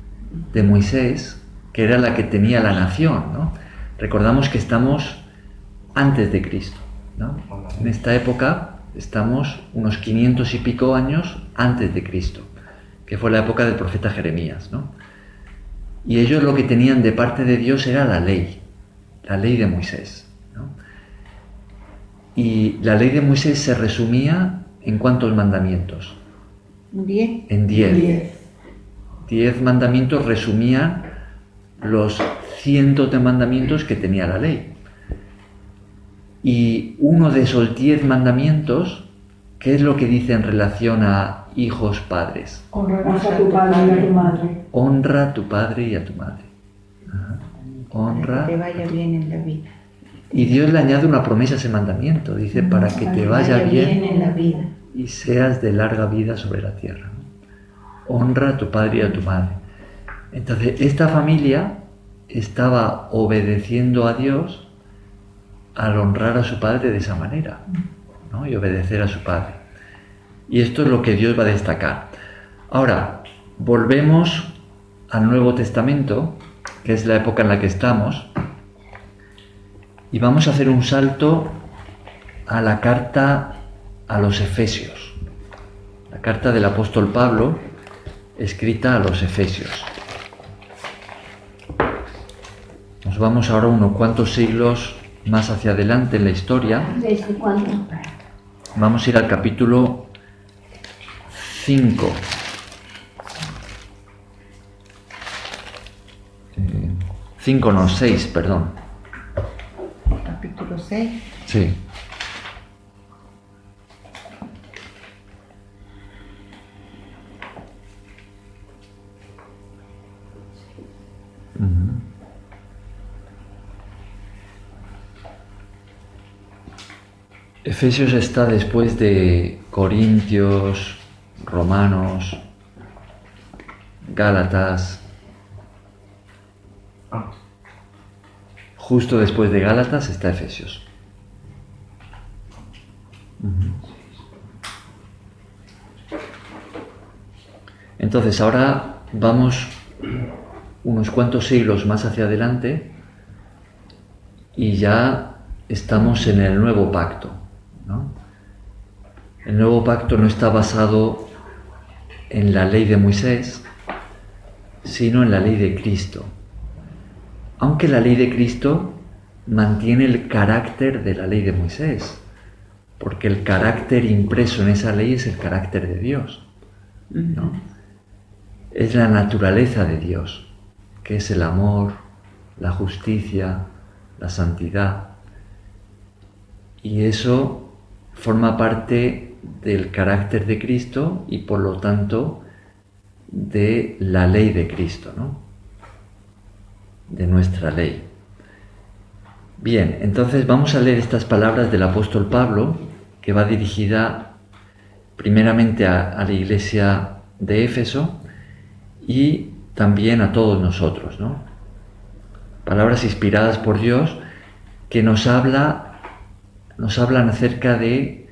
de Moisés, que era la que tenía la nación, ¿no? Recordamos que estamos antes de Cristo, ¿no? En esta época estamos unos 500 y pico años antes de Cristo, que fue la época del profeta Jeremías, ¿no? Y ellos lo que tenían de parte de Dios era la ley de Moisés, ¿no? Y la ley de Moisés se resumía en ¿cuántos mandamientos? 10. En 10. 10. 10 mandamientos resumían los cientos de mandamientos que tenía la ley. Y uno de esos 10 mandamientos, ¿qué es lo que dice en relación a hijos padres? Honrarás a tu padre y a tu madre. Honra a tu padre y a tu madre. Ajá. Para que te Honra. vaya bien en la vida. Y Dios le añade una promesa a ese mandamiento. Dice, para que te vaya bien en la vida. y seas de larga vida sobre la tierra. Honra a tu padre y a tu madre. Entonces, esta familia estaba obedeciendo a Dios al honrar a su padre de esa manera, ¿no? Y obedecer a su padre. Y esto es lo que Dios va a destacar. Ahora, volvemos al Nuevo Testamento, que es la época en la que estamos, y vamos a hacer un salto a la carta a los Efesios, la carta del apóstol Pablo, escrita a los Efesios. Nos vamos ahora unos cuantos siglos más hacia adelante en la historia. ¿Desde cuándo? Vamos a ir al capítulo 5. 5 no, 6, perdón. Capítulo 6. Sí. Efesios está después de Corintios, Romanos, Gálatas. Justo después de Gálatas está Efesios. Entonces ahora vamos unos cuantos siglos más hacia adelante y ya estamos en el nuevo pacto, ¿no? El nuevo pacto no está basado en la ley de Moisés, sino en la ley de Cristo. Aunque la ley de Cristo mantiene el carácter de la ley de Moisés, porque el carácter impreso en esa ley es el carácter de Dios, ¿no? Es la naturaleza de Dios, que es el amor, la justicia, la santidad. Y eso forma parte del carácter de Cristo y por lo tanto de la ley de Cristo, ¿no? De nuestra ley. Bien, entonces vamos a leer estas palabras del apóstol Pablo, que va dirigida primeramente a la iglesia de Éfeso y también a todos nosotros, ¿no? Palabras inspiradas por Dios que nos hablan acerca de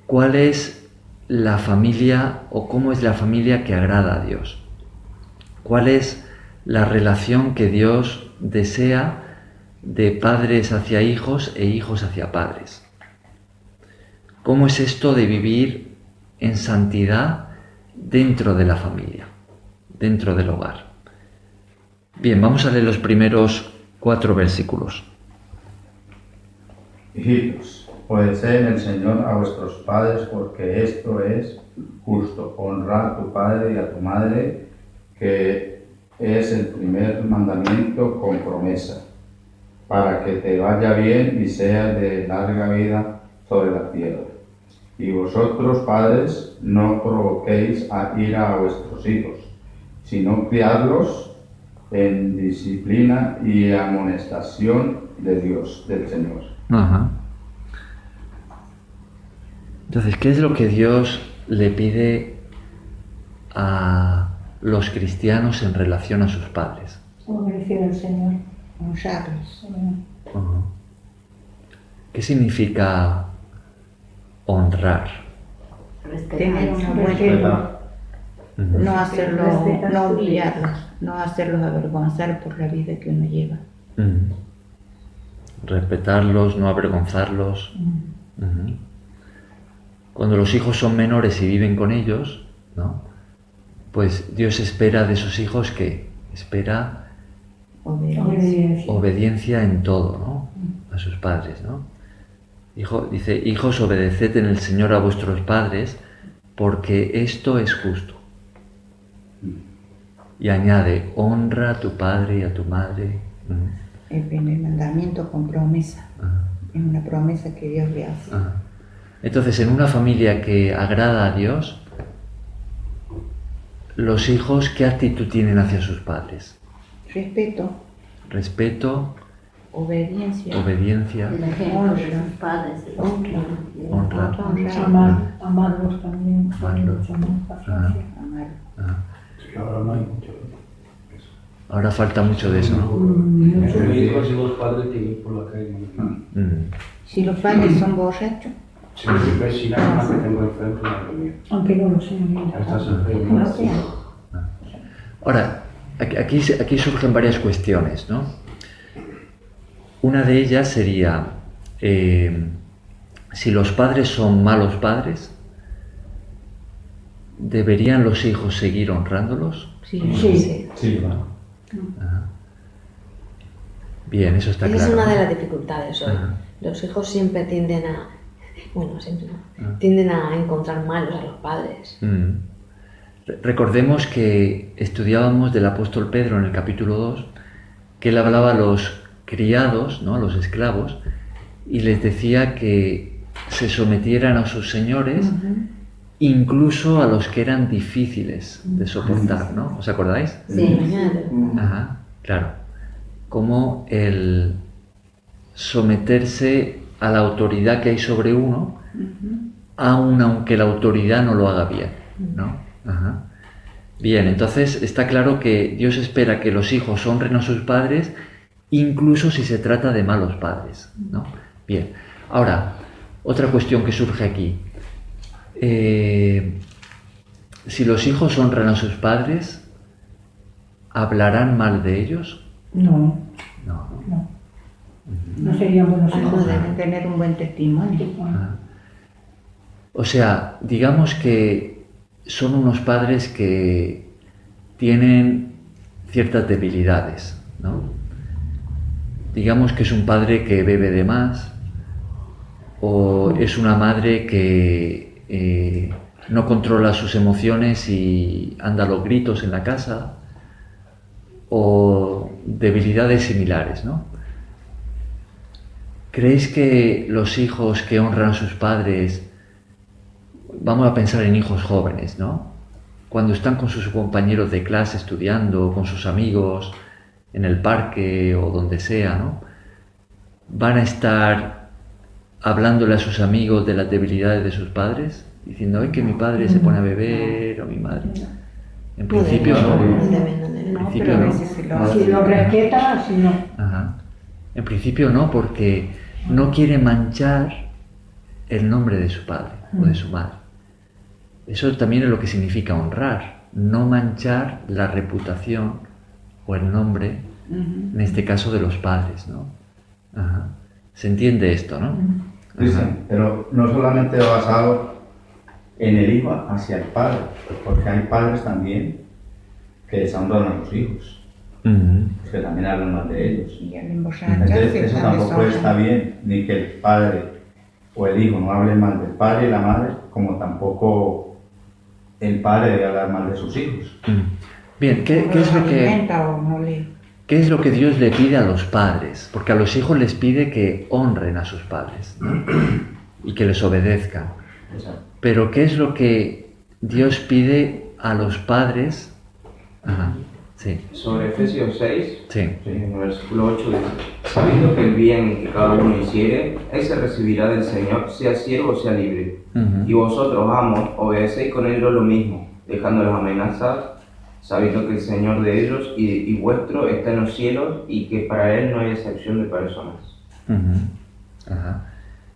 cuál es la familia o cómo es la familia que agrada a Dios. Cuál es la relación que Dios desea de padres hacia hijos e hijos hacia padres. ¿Cómo es esto de vivir en santidad dentro de la familia? dentro del hogar. Bien, vamos a leer los primeros 4 versículos. Hijitos, obedeced en el Señor a vuestros padres, porque esto es justo, honrar a tu padre y a tu madre, que es el primer mandamiento con promesa, para que te vaya bien y seas de larga vida sobre la tierra. Y vosotros, padres, no provoquéis a ira a vuestros hijos, sino criadlos en disciplina y amonestación de Dios, del Señor. Ajá. Entonces, ¿qué es lo que Dios le pide a los cristianos en relación a sus padres? Obedecer al Señor. Honrarlos. Ajá. ¿Qué significa honrar? Tener una buena... Respeto. Ujú. No hacerlos, Respetar no su humillarlos, no hacerlos avergonzar por la vida que uno lleva. Ujú. Respetarlos, no avergonzarlos. Ujú. Cuando los hijos son menores y viven con ellos, ¿no? Pues Dios espera de esos hijos que espera Obediencia. obediencia en todo, ¿no? A sus padres, ¿no? Dice, hijos, obedeced en el Señor a vuestros padres, porque esto es justo. Y añade, honra a tu padre y a tu madre. El primer mandamiento con promesa. Ajá. Es una promesa que Dios le hace. Ajá. Entonces, en una familia que agrada a Dios, los hijos, ¿qué actitud tienen hacia sus padres? Respeto, Respeto, obediencia, obediencia, El ejemplo de sus padres. honra. Amarlos también. Amarlos. Amor, paciencia. amar. Ajá. Que ahora no hay mucho. Ahora falta mucho de eso, ¿no? Entre hijos y los padres que ir por la calle. Mm. Si los padres son borrachos, Si mi vecina que tengo enfrente, madre mía, Aunque no lo sean. mira. estás no enfermo. lo sean. Ahora, aquí surgen varias cuestiones, ¿no? Una de ellas sería, si los padres son malos padres, ¿deberían los hijos seguir honrándolos? Sí. Sí. Sí, va. Ajá. Bien, eso está Esa claro. es una ¿no? de las dificultades hoy. Ajá. Los hijos siempre tienden a, bueno, siempre no, Ah. tienden a encontrar malos a los padres. Recordemos que estudiábamos del apóstol Pedro en el capítulo 2, que él hablaba a los criados, ¿no? A los esclavos, y les decía que se sometieran a sus señores, incluso a los que eran difíciles de soportar, ¿no? ¿Os acordáis? Sí. Ajá, claro. Como el someterse a la autoridad que hay sobre uno, aun aunque la autoridad no lo haga bien, ¿no? Ajá. Bien, entonces está claro que Dios espera que los hijos honren a sus padres, incluso si se trata de malos padres, ¿no? Bien, ahora, otra cuestión que surge aquí. Si los hijos honran a sus padres, ¿hablarán mal de ellos? No, No. no. No serían buenos No hijos. deben tener un buen testimonio. Ajá. O sea, digamos que son unos padres que tienen ciertas debilidades, ¿no? Digamos que es un padre que bebe de más, o es una madre que no controla sus emociones y anda a los gritos en la casa, o debilidades similares, ¿no? ¿Creéis que los hijos que honran a sus padres, vamos a pensar en hijos jóvenes, ¿no? Cuando están con sus compañeros de clase estudiando, con sus amigos, en el parque o donde sea, ¿no? ¿Van a estar hablándole a sus amigos de las debilidades de sus padres? Diciendo, ay, que mi padre se pone a beber, o mi madre. En principio no no. deben, no deben. No, principio pero a no. veces se lo Si lo respeta, si no. Ajá. En principio no, porque no quiere manchar el nombre de su padre o de su madre. Eso también es lo que significa honrar, no manchar la reputación o el nombre, en este caso de los padres, ¿no? Ajá. Se entiende esto, ¿no? Dicen, pero no solamente basado en el hijo hacia el padre, porque hay padres también que deshonran a sus hijos, que también hablan mal de ellos. Y al Entonces emborracharse eso también tampoco son- está bien, ni que el padre o el hijo no hable mal del padre y la madre, como tampoco el padre debe hablar mal de sus hijos. Bien, ¿qué no es lo los que, alimenta o no le... qué es lo que Dios le pide a los padres? Porque a los hijos les pide que honren a sus padres, ¿no? Y que les obedezcan. Exacto. Pero ¿qué es lo que Dios pide a los padres? Ajá, sí, Sobre Efesios 6, sí. en el versículo 8 dice: sabiendo que el bien que cada uno hiciere, ese recibirá del Señor, sea siervo o sea libre. Y vosotros, amos, obedecéis con ellos lo mismo, dejando las amenazas, sabiendo que el Señor de ellos y vuestro está en los cielos y que para Él no hay excepción de personas. Ajá.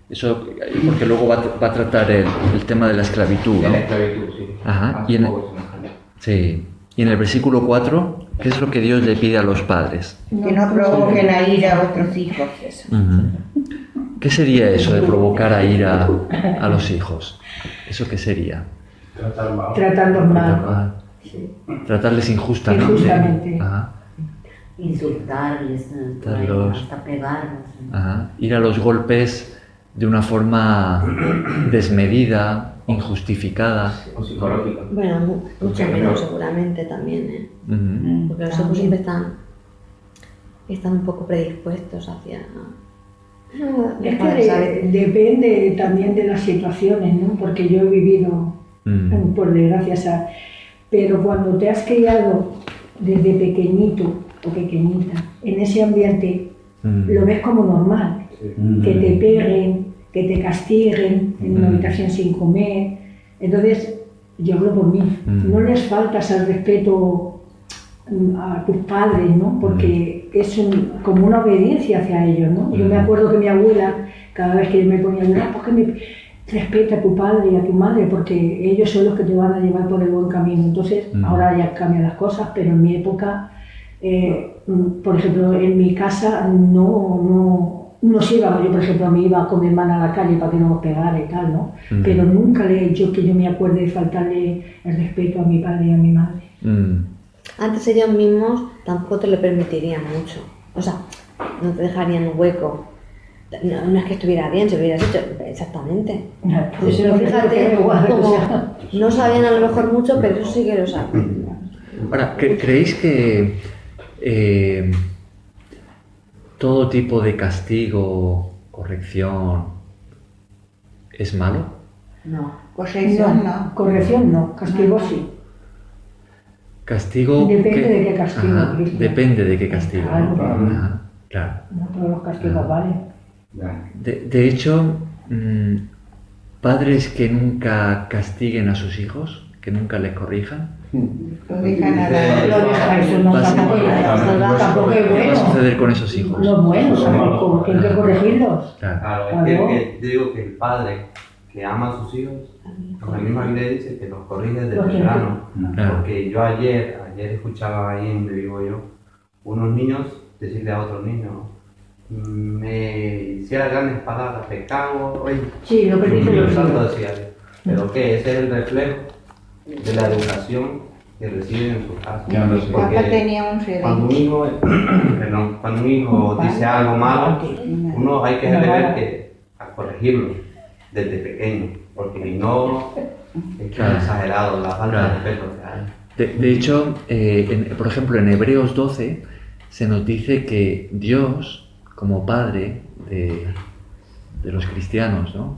Eso, porque luego va a tratar el tema de la esclavitud, De ¿no? la esclavitud, sí. Ajá, Hace y en- poco se me salió. Sí. Y en el versículo 4, ¿qué es lo que Dios le pide a los padres? Que no provoquen a ira a vuestros hijos. ¿Qué sería eso de provocar a ira a los hijos? ¿Eso qué sería? Tratar mal. Tratarlos mal. Ah, tratarles injustamente. Injustamente. Ajá, Insultarles, Darlos. hasta pegarlos. ajá. Ir a los golpes de una forma desmedida, injustificada. O psicológica. Bueno, mucho Porque menos no- seguramente también, ¿eh? Ujú. Porque los hijos siempre están un poco predispuestos hacia... Es que depende también de las situaciones, ¿no? Porque yo he vivido, por desgracia, pero cuando te has criado desde pequeñito o pequeñita en ese ambiente, lo ves como normal. Que te peguen, que te castiguen en una habitación sin comer. Entonces, yo hablo por mí, no les faltas al respeto a tus padres, ¿no? Porque es como una obediencia hacia ellos, ¿no? Yo me acuerdo que mi abuela, cada vez que me ponía a llorar, ¿por qué me respeta a tu padre y a tu madre? Porque ellos son los que te van a llevar por el buen camino. Entonces, ahora ya cambian las cosas, pero en mi época, por ejemplo, en mi casa no se iba, yo por ejemplo me iba con mi hermana a la calle para que no nos pegara y tal, ¿no? Pero nunca le he hecho que yo me acuerde de faltarle el respeto a mi padre y a mi madre. Antes ellos mismos tampoco te lo permitirían mucho. O sea, no te dejarían hueco. No es que estuviera bien, si hubieras hecho exactamente. Pues Pero fíjate, igual, o como sea. no sabían a lo mejor mucho, pero eso sí que lo saben. Ahora, ¿creéis que todo tipo de castigo, corrección, es malo? No. Corrección, no. Corrección no, castigo sí. Castigo... Depende de qué castigo, Ajá, Cristian. depende de qué castigo. Claro. ¿no? Ajá, claro. No todos los castigos valen. Ya. De hecho, padres que nunca castiguen a sus hijos, que nunca les corrijan, Lo dejan a la... Lo deja, eso no, Va a ser- tampoco es ¿qué va a bueno. suceder con esos hijos? No es bueno, tampoco. Tienen que corregirlos. Claro. Claro, es Claro. que digo que el padre que ama a sus hijos, la misma Biblia dice que los corrige desde Los temprano. Claro. Porque yo ayer escuchaba ahí donde vivo yo, unos niños decirle a otros niños, me hiciera grandes palabras, te cago, oye, Sí, lo que dicen los tanto hijos. decía. Pero que ese es el reflejo de la educación que reciben en su casa. Ya no sé. Porque Papá tenía un cuando un redil. hijo, perdón, cuando un hijo dice algo malo, uno hay que deber que a corregirlo desde pequeño, porque si no es Claro. exagerado la falta Claro. de respeto que hay. De hecho, por ejemplo, en Hebreos 12 se nos dice que Dios, como Padre de los cristianos, ¿no?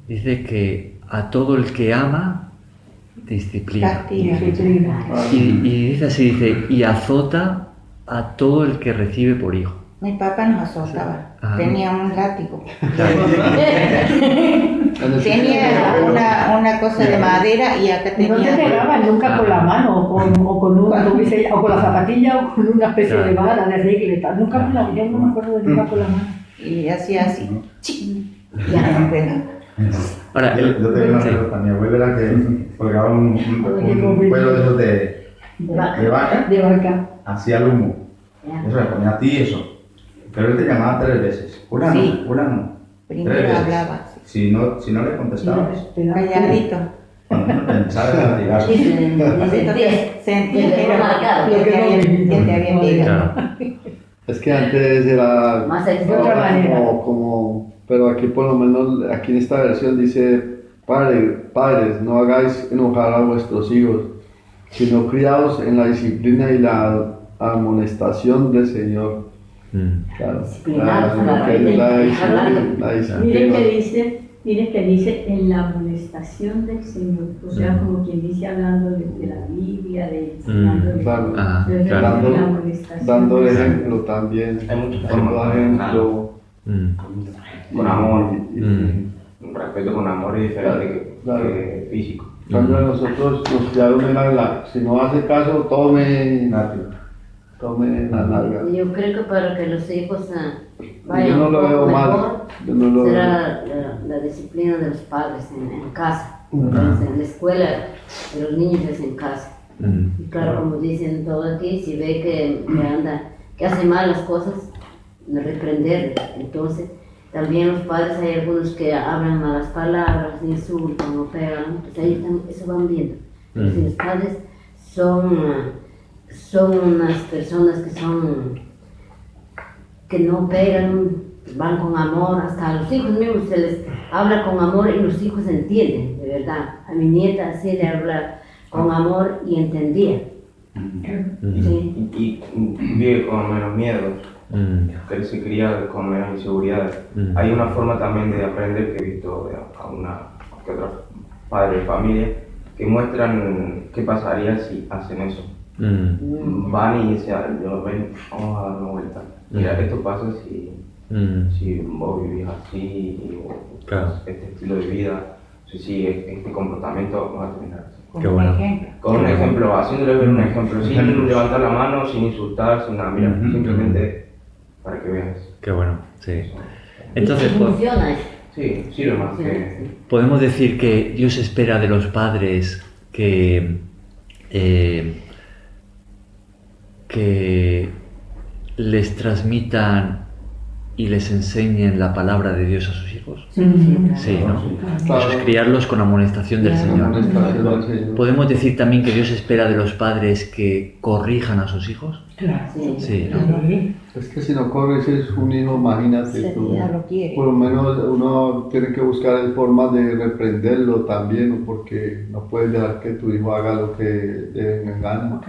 Dice que a todo el que ama, disciplina. Castiga. Y dice así, dice, y azota a todo el que recibe por hijo. Mi papá nos azotaba. Ajá. Tenía un látigo. Tenía una cosa de madera y acá No te tenía... pegaban nunca con la mano o con la zapatilla o con una especie de vara de regla y tal. Nunca con la yo no me acuerdo de nunca con la mano. Y hacía así. Ya no pega. Ahora, Yo tengo una sí. anécdota. Mi abuela era que colgaba un pelo de esos de vaca, De vaca. hacía el humo. Eso le ponía a ti eso. Pero él te llamaba 3 veces. Una Sí. no, una no. 3 Primero veces. hablaba. Si no le contestabas, Calladito. Pensar en castigarse. Sentía que era lo que te había pegado. Es que antes era Más de otra manera. pero aquí por lo menos, aquí en esta versión dice, padres, no hagáis enojar a vuestros hijos, sino criados en la disciplina y la amonestación del Señor. Claro, la disciplina. Miren que dice en la amonestación del Señor, o sea, como quien dice hablando de la Biblia, de enseñándole, Claro. la amonestación Dando del Señor. ejemplo también, Hay muchas dando formas. ejemplo. Con amor. Un respeto con amor es diferente que físico. Cuando nosotros nos criaron era si no hace caso, tome la nalga. Yo creo que para que los hijos vayan Yo no un lo poco veo mal. mejor, Yo no lo será la disciplina de los padres en casa. Entonces, en la escuela de los niños es en casa. Y claro, como dicen todo aquí, si ve que hace mal las cosas, reprenderle. Entonces, también los padres, hay algunos que hablan malas palabras, insultan o pegan, pues ahí eso van viendo. Entonces, los padres son unas personas que no pegan, van con amor, hasta a los hijos mismos se les habla con amor y los hijos entienden, de verdad. A mi nieta así le habla con amor y entendía. Sí. Y vive con menos miedo, que él se cría con menos inseguridades. Hay una forma también de aprender que he visto que otros padres de familia que muestran qué pasaría si hacen eso. Van y dicen, vamos a dar una vuelta. Mira, esto pasa si vos vivís así, este estilo de vida, si este comportamiento va a terminar así. Qué bueno. Con un ejemplo, haciéndole ver un ejemplo, sin levantar la mano, sin insultar, sin nada, mira, simplemente para que veas. Qué bueno, sí. Entonces, funciona eso. Sí, sirve más que... podemos decir que Dios espera de los padres que les transmitan y les enseñen la palabra de Dios a sus hijos. Sí, ¿no? Eso es criarlos con amonestación del Señor. ¿Podemos decir también que Dios espera de los padres que corrijan a sus hijos? Claro. Sí, ¿no? Es que si no corriges un hijo, imagínate tú. Por lo menos uno tiene que buscar formas de reprenderlo también, porque no puedes dejar que tu hijo haga lo que le venga en gana.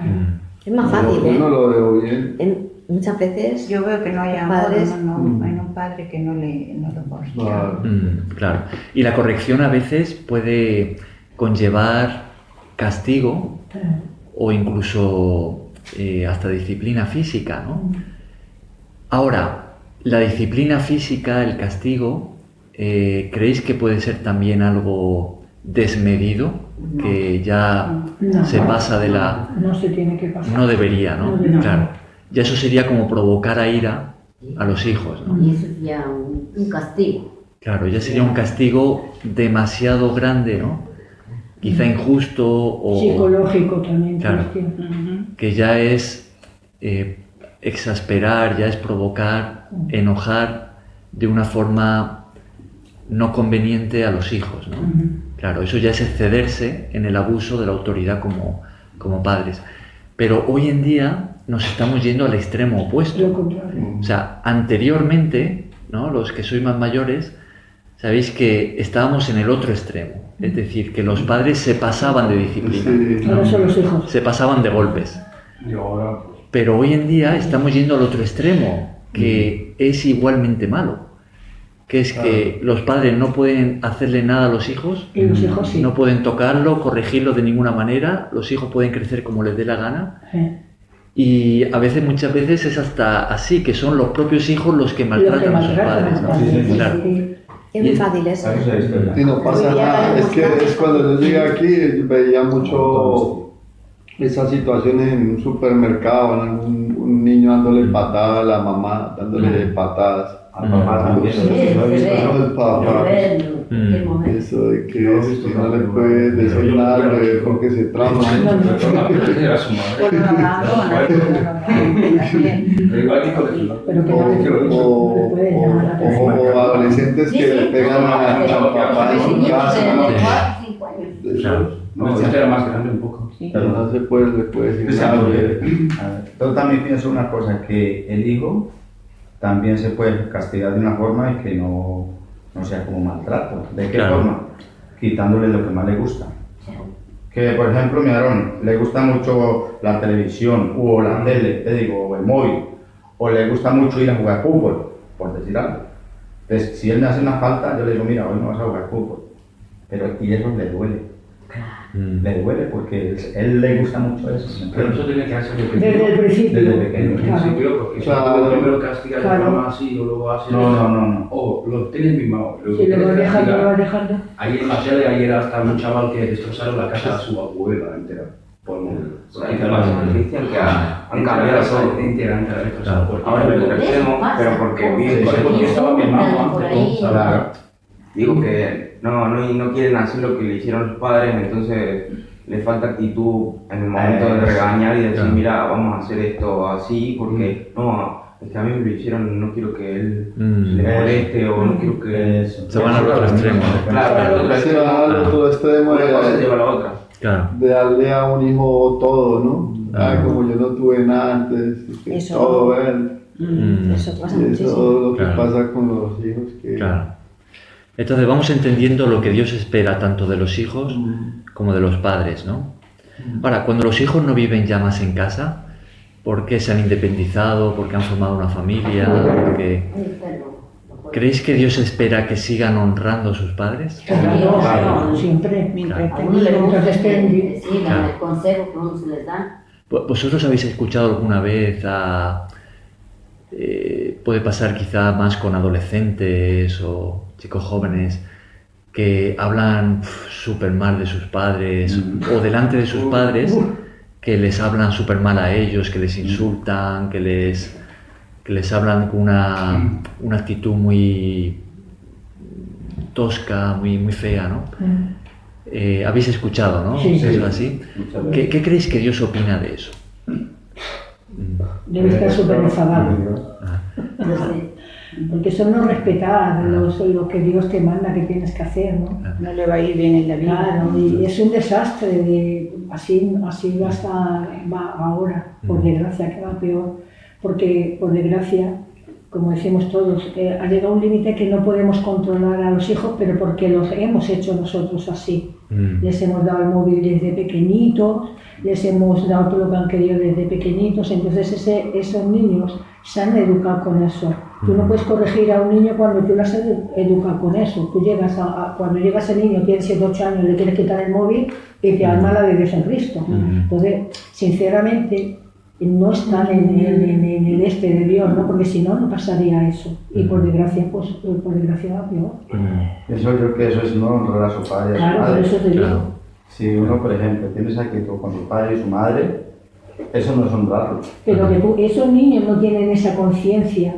Es más fácil, Yo no lo veo bien. Muchas veces yo veo que no hay amor, padres hay un padre que no lo corrige. Claro. Y la corrección a veces puede conllevar castigo o incluso hasta disciplina física, ¿no? Ahora, la disciplina física, el castigo, ¿creéis que puede ser también algo desmedido? Que ya se pasa de la... No se tiene que pasar. No debería, ¿no? Claro. Ya eso sería como provocar a ira a los hijos, ¿no? Y eso es ya un castigo. Claro, ya sería un castigo demasiado grande, ¿no? Quizá injusto o... Psicológico también. Claro, que ya es exasperar, ya es provocar, enojar de una forma no conveniente a los hijos, ¿no? Claro, eso ya es excederse en el abuso de la autoridad como padres. Pero hoy en día nos estamos yendo al extremo opuesto. O sea, anteriormente, ¿no? Los que sois más mayores, sabéis que estábamos en el otro extremo. Es decir, que los padres se pasaban de disciplina. Ahora son los hijos. Se pasaban de golpes. Pero hoy en día estamos yendo al otro extremo, que es igualmente malo. Que es que los padres no pueden hacerle nada a los hijos, y los hijos sí. No pueden tocarlo, corregirlo de ninguna manera, los hijos pueden crecer como les dé la gana. Y muchas veces es hasta así, que son los propios hijos los que maltratan a sus padres, ¿no? Claro. Es muy fácil eso. Y no pasa nada, es que es cuando yo llegué aquí, veía mucho esas situaciones en un supermercado, un niño dándole patadas a la mamá, dándole patadas. Al papá también. Al papá. Eso de que si no le puedes decir nada, porque se trauma. O adolescentes que le pegan al papá en su casa. Claro. No, este era más grande un poco. Sí. Pero no se puede, le puede decir Sí, nada. yo también pienso una cosa, que el hijo también se puede castigar de una forma y que no sea como maltrato. ¿De qué Claro. forma? Quitándole lo que más le gusta. Que por ejemplo mi varón le gusta mucho la televisión o la tele, te digo, o el móvil, o le gusta mucho ir a jugar fútbol, por decir algo. Entonces, si él me hace una falta, yo le digo, mira, hoy no vas a jugar fútbol. Y eso le duele. Le duele porque él le gusta mucho eso. Pero eso tiene que hacerlo Desde el principio. Desde pequeño. Desde el principio, porque si tú primero castigas a la mamá así o luego haces No. o lo tienes mimado. Si lo vas dejando. Ayer en la tele, ayer hasta un chaval que destrozaron la casa de su abuela entera. Por Cristian, que han cambiado todo. entera. Ahora me lo extremo, pero porque viven con porque el estaba mi mamá por ahí. Claro. Digo que no quieren hacer lo que le hicieron los padres, entonces le falta actitud en el momento de regañar y decir, mira, vamos a hacer esto así, porque no, es que a mí me lo hicieron, no quiero que él le moleste o no quiero que... Se van al otro extremo. Claro, Se va al otro extremo una cosa lleva a la otra. Claro. de darle a un hijo todo, ¿no? Como yo no tuve nada antes, que Eso. todo él. Eso pasa Y muchísimo. eso es lo que Claro. pasa con los hijos. Que... Claro. Entonces vamos entendiendo lo que Dios espera tanto de los hijos como de los padres, ¿no? Ahora, cuando los hijos no viven ya más en casa, porque se han independizado, porque han formado una familia, porque... ¿Creéis que Dios espera que sigan honrando a sus padres? Claro, siempre. Mientras A uno le gusta Mientras estén- que sigan el consejo que uno se les da. ¿Vosotros habéis escuchado alguna vez puede pasar quizá más con adolescentes o chicos jóvenes que hablan súper mal de sus padres o delante de sus padres, que les hablan súper mal a ellos, que les insultan, que les hablan con una actitud muy tosca, muy fea, ¿no? Habéis escuchado, ¿no? Sí, sí. ¿Es así? ¿Qué creéis que Dios opina de eso? Debe estar súper enfadado. Porque eso no respetar lo que Dios te manda que tienes que hacer, ¿no? No le va a ir bien en la vida. Claro, y es un desastre, así va ahora, por desgracia que va peor, porque por desgracia, como decimos todos, ha llegado un límite que no podemos controlar a los hijos, pero porque los hemos hecho nosotros así. Les hemos dado el móvil desde pequeñitos, les hemos dado todo lo que han querido desde pequeñitos, entonces esos niños se han educado con eso. Tú no puedes corregir a un niño cuando tú lo has educado con eso. Tú llegas cuando llegas el niño, tiene 7 o 8 años, le quieres quitar el móvil y te alma la de Dios en Cristo. Entonces, sinceramente, no están en el este de Dios, ¿no? Porque si no, no pasaría eso. Y por desgracia, pues por desgracia va peor. Yo creo que eso es no honrar a su padre y a su Claro, por madre. eso te digo. Si uno, por ejemplo, tiene esa actitud con su padre y su madre, eso no es honrarlo. Pero que esos niños no tienen esa conciencia,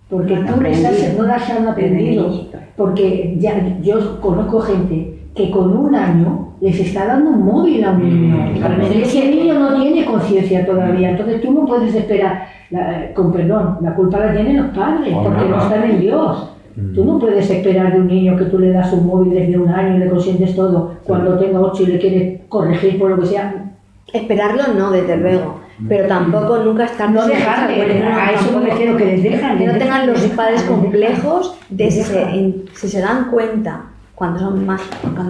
porque No han tú aprendido. no las han aprendido. Desde niñitos. Porque yo conozco gente que con 1 año les está dando un móvil a un niño. Y ese niño no tiene conciencia todavía, entonces tú no puedes esperar, con perdón, la culpa la tienen los padres, porque no están en Dios. Tú no puedes esperar de un niño que tú le das un móvil desde 1 año y le consientes todo, cuando tenga 8 y le quieres corregir por lo que sea. Esperarlo no, desde luego, pero tampoco nunca estar No dejarle, a eso me refiero, que les dejan. que no les tengan dejan, los les dejan, padres les dejan. complejos de Les dejan. si se dan cuenta cuando es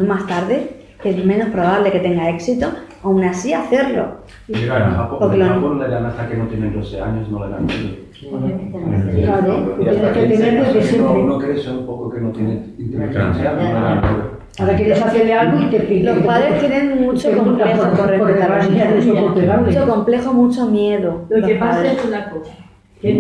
más tarde, que es menos probable que tenga éxito, aún así hacerlo. Mira, en Japón, Porque le dan hasta que no tienen 12 años, no le dan móvil. Claro, Y hasta tienes que tener desde siempre. uno crece un poco que no tiene inteligencia, no le dan móvil. Ahora quieres hacerle algo y te pide. Los padres tienen mucho te preguntan complejo con respecto a los niños. Mucho complejo, mucho miedo. Lo que los pasa padres. es una cosa, que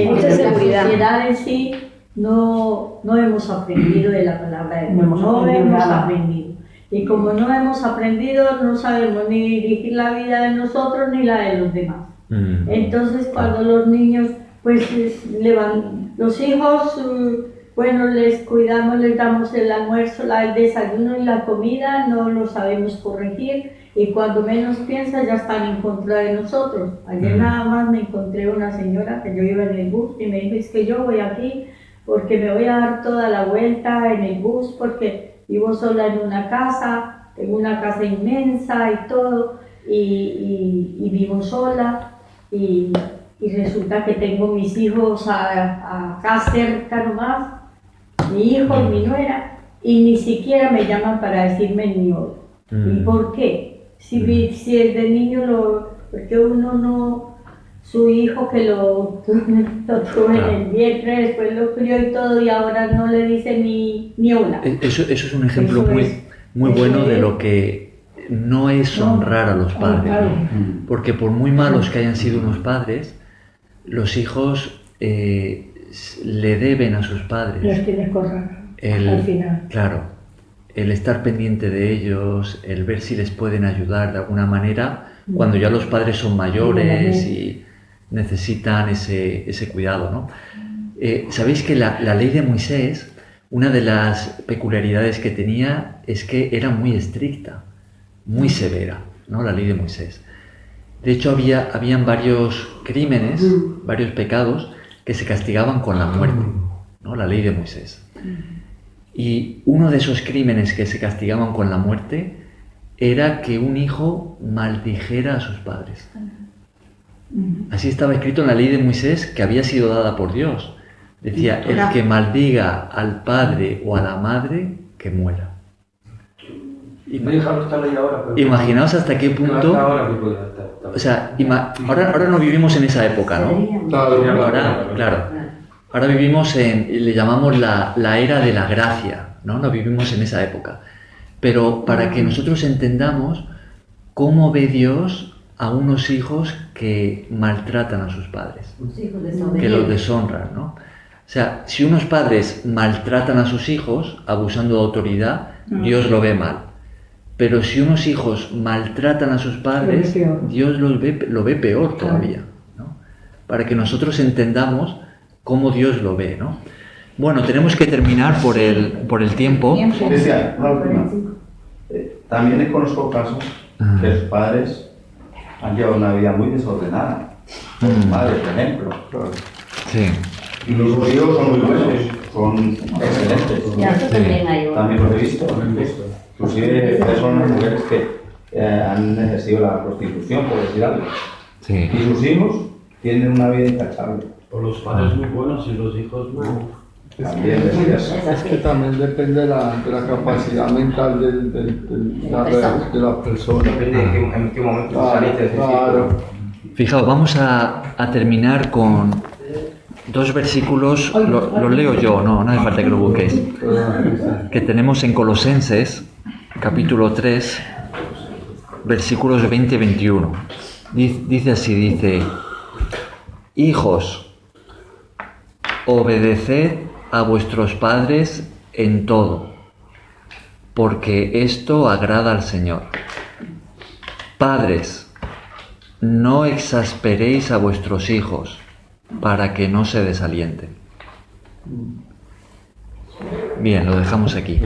Mucha la seguridad. sociedad en sí no hemos aprendido de la palabra de Dios, No hemos aprendido nada. aprendido. Y como no hemos aprendido, no sabemos ni dirigir la vida de nosotros ni la de los demás. Entonces cuando los niños, pues los hijos, bueno, les cuidamos, les damos el almuerzo, el desayuno y la comida, no lo sabemos corregir y cuando menos piensa ya están en contra de nosotros. Ayer nada más me encontré una señora que yo iba en el bus y me dijo, es que yo voy aquí porque me voy a dar toda la vuelta en el bus porque Vivo sola en una casa, tengo una casa inmensa y todo, y vivo sola, y resulta que tengo mis hijos acá cerca nomás, mi hijo y mi nuera, y ni siquiera me llaman para decirme ni hoy. ¿Y por qué? Si desde niño porque uno no, su hijo que lo tuve en el vientre, después lo crió y todo, y ahora no le dice ni hola. Eso es un ejemplo muy bueno de lo que no es honrar a los padres, ¿no? Porque por muy malos que hayan sido unos padres, los hijos le deben a sus padres. Los tienes que honrar al final. Claro, el estar pendiente de ellos, el ver si les pueden ayudar de alguna manera, cuando ya los padres son mayores y necesitan ese cuidado, ¿no? Sabéis que la ley de Moisés, una de las peculiaridades que tenía es que era muy estricta, muy severa, ¿no? La ley de Moisés. De hecho, habían varios crímenes, varios pecados que se castigaban con la muerte, ¿no? La ley de Moisés. Y uno de esos crímenes que se castigaban con la muerte era que un hijo maldijera a sus padres. Así estaba escrito en la ley de Moisés, que había sido dada por Dios. Decía, el que maldiga al padre o a la madre, que muera. Imaginaos hasta qué punto... O sea, ahora no vivimos en esa época, ¿no? Ahora vivimos le llamamos la era de la gracia, ¿no? No vivimos en esa época. Pero para que nosotros entendamos cómo ve Dios a unos hijos que maltratan a sus padres, que los deshonran, ¿no? O sea, si unos padres maltratan a sus hijos abusando de autoridad, Dios lo ve mal. Pero si unos hijos maltratan a sus padres, Dios lo ve peor todavía, ¿no? Para que nosotros entendamos cómo Dios lo ve, ¿no? Bueno, tenemos que terminar por el tiempo. También conozco casos que los padres han llevado una vida muy desordenada. Su madre, por ejemplo. Sí. Y los judíos son muy buenos, son excelentes. También los he visto. Inclusive personas, mujeres que han ejercido la prostitución, por decir algo. Sí. Y sus hijos tienen una vida intachable. O los padres muy buenos y los hijos no. También es que también depende de la capacidad mental de la persona. Depende en qué momento saliste de ese Claro. Fijaos, vamos a terminar con dos versículos, los leo yo, no hace falta que lo busquéis, que tenemos en Colosenses, capítulo 3, versículos 20 y 21. Dice así, hijos, obedeced a vuestros padres en todo, porque esto agrada al Señor. Padres, no exasperéis a vuestros hijos, para que no se desalienten. Bien, lo dejamos aquí.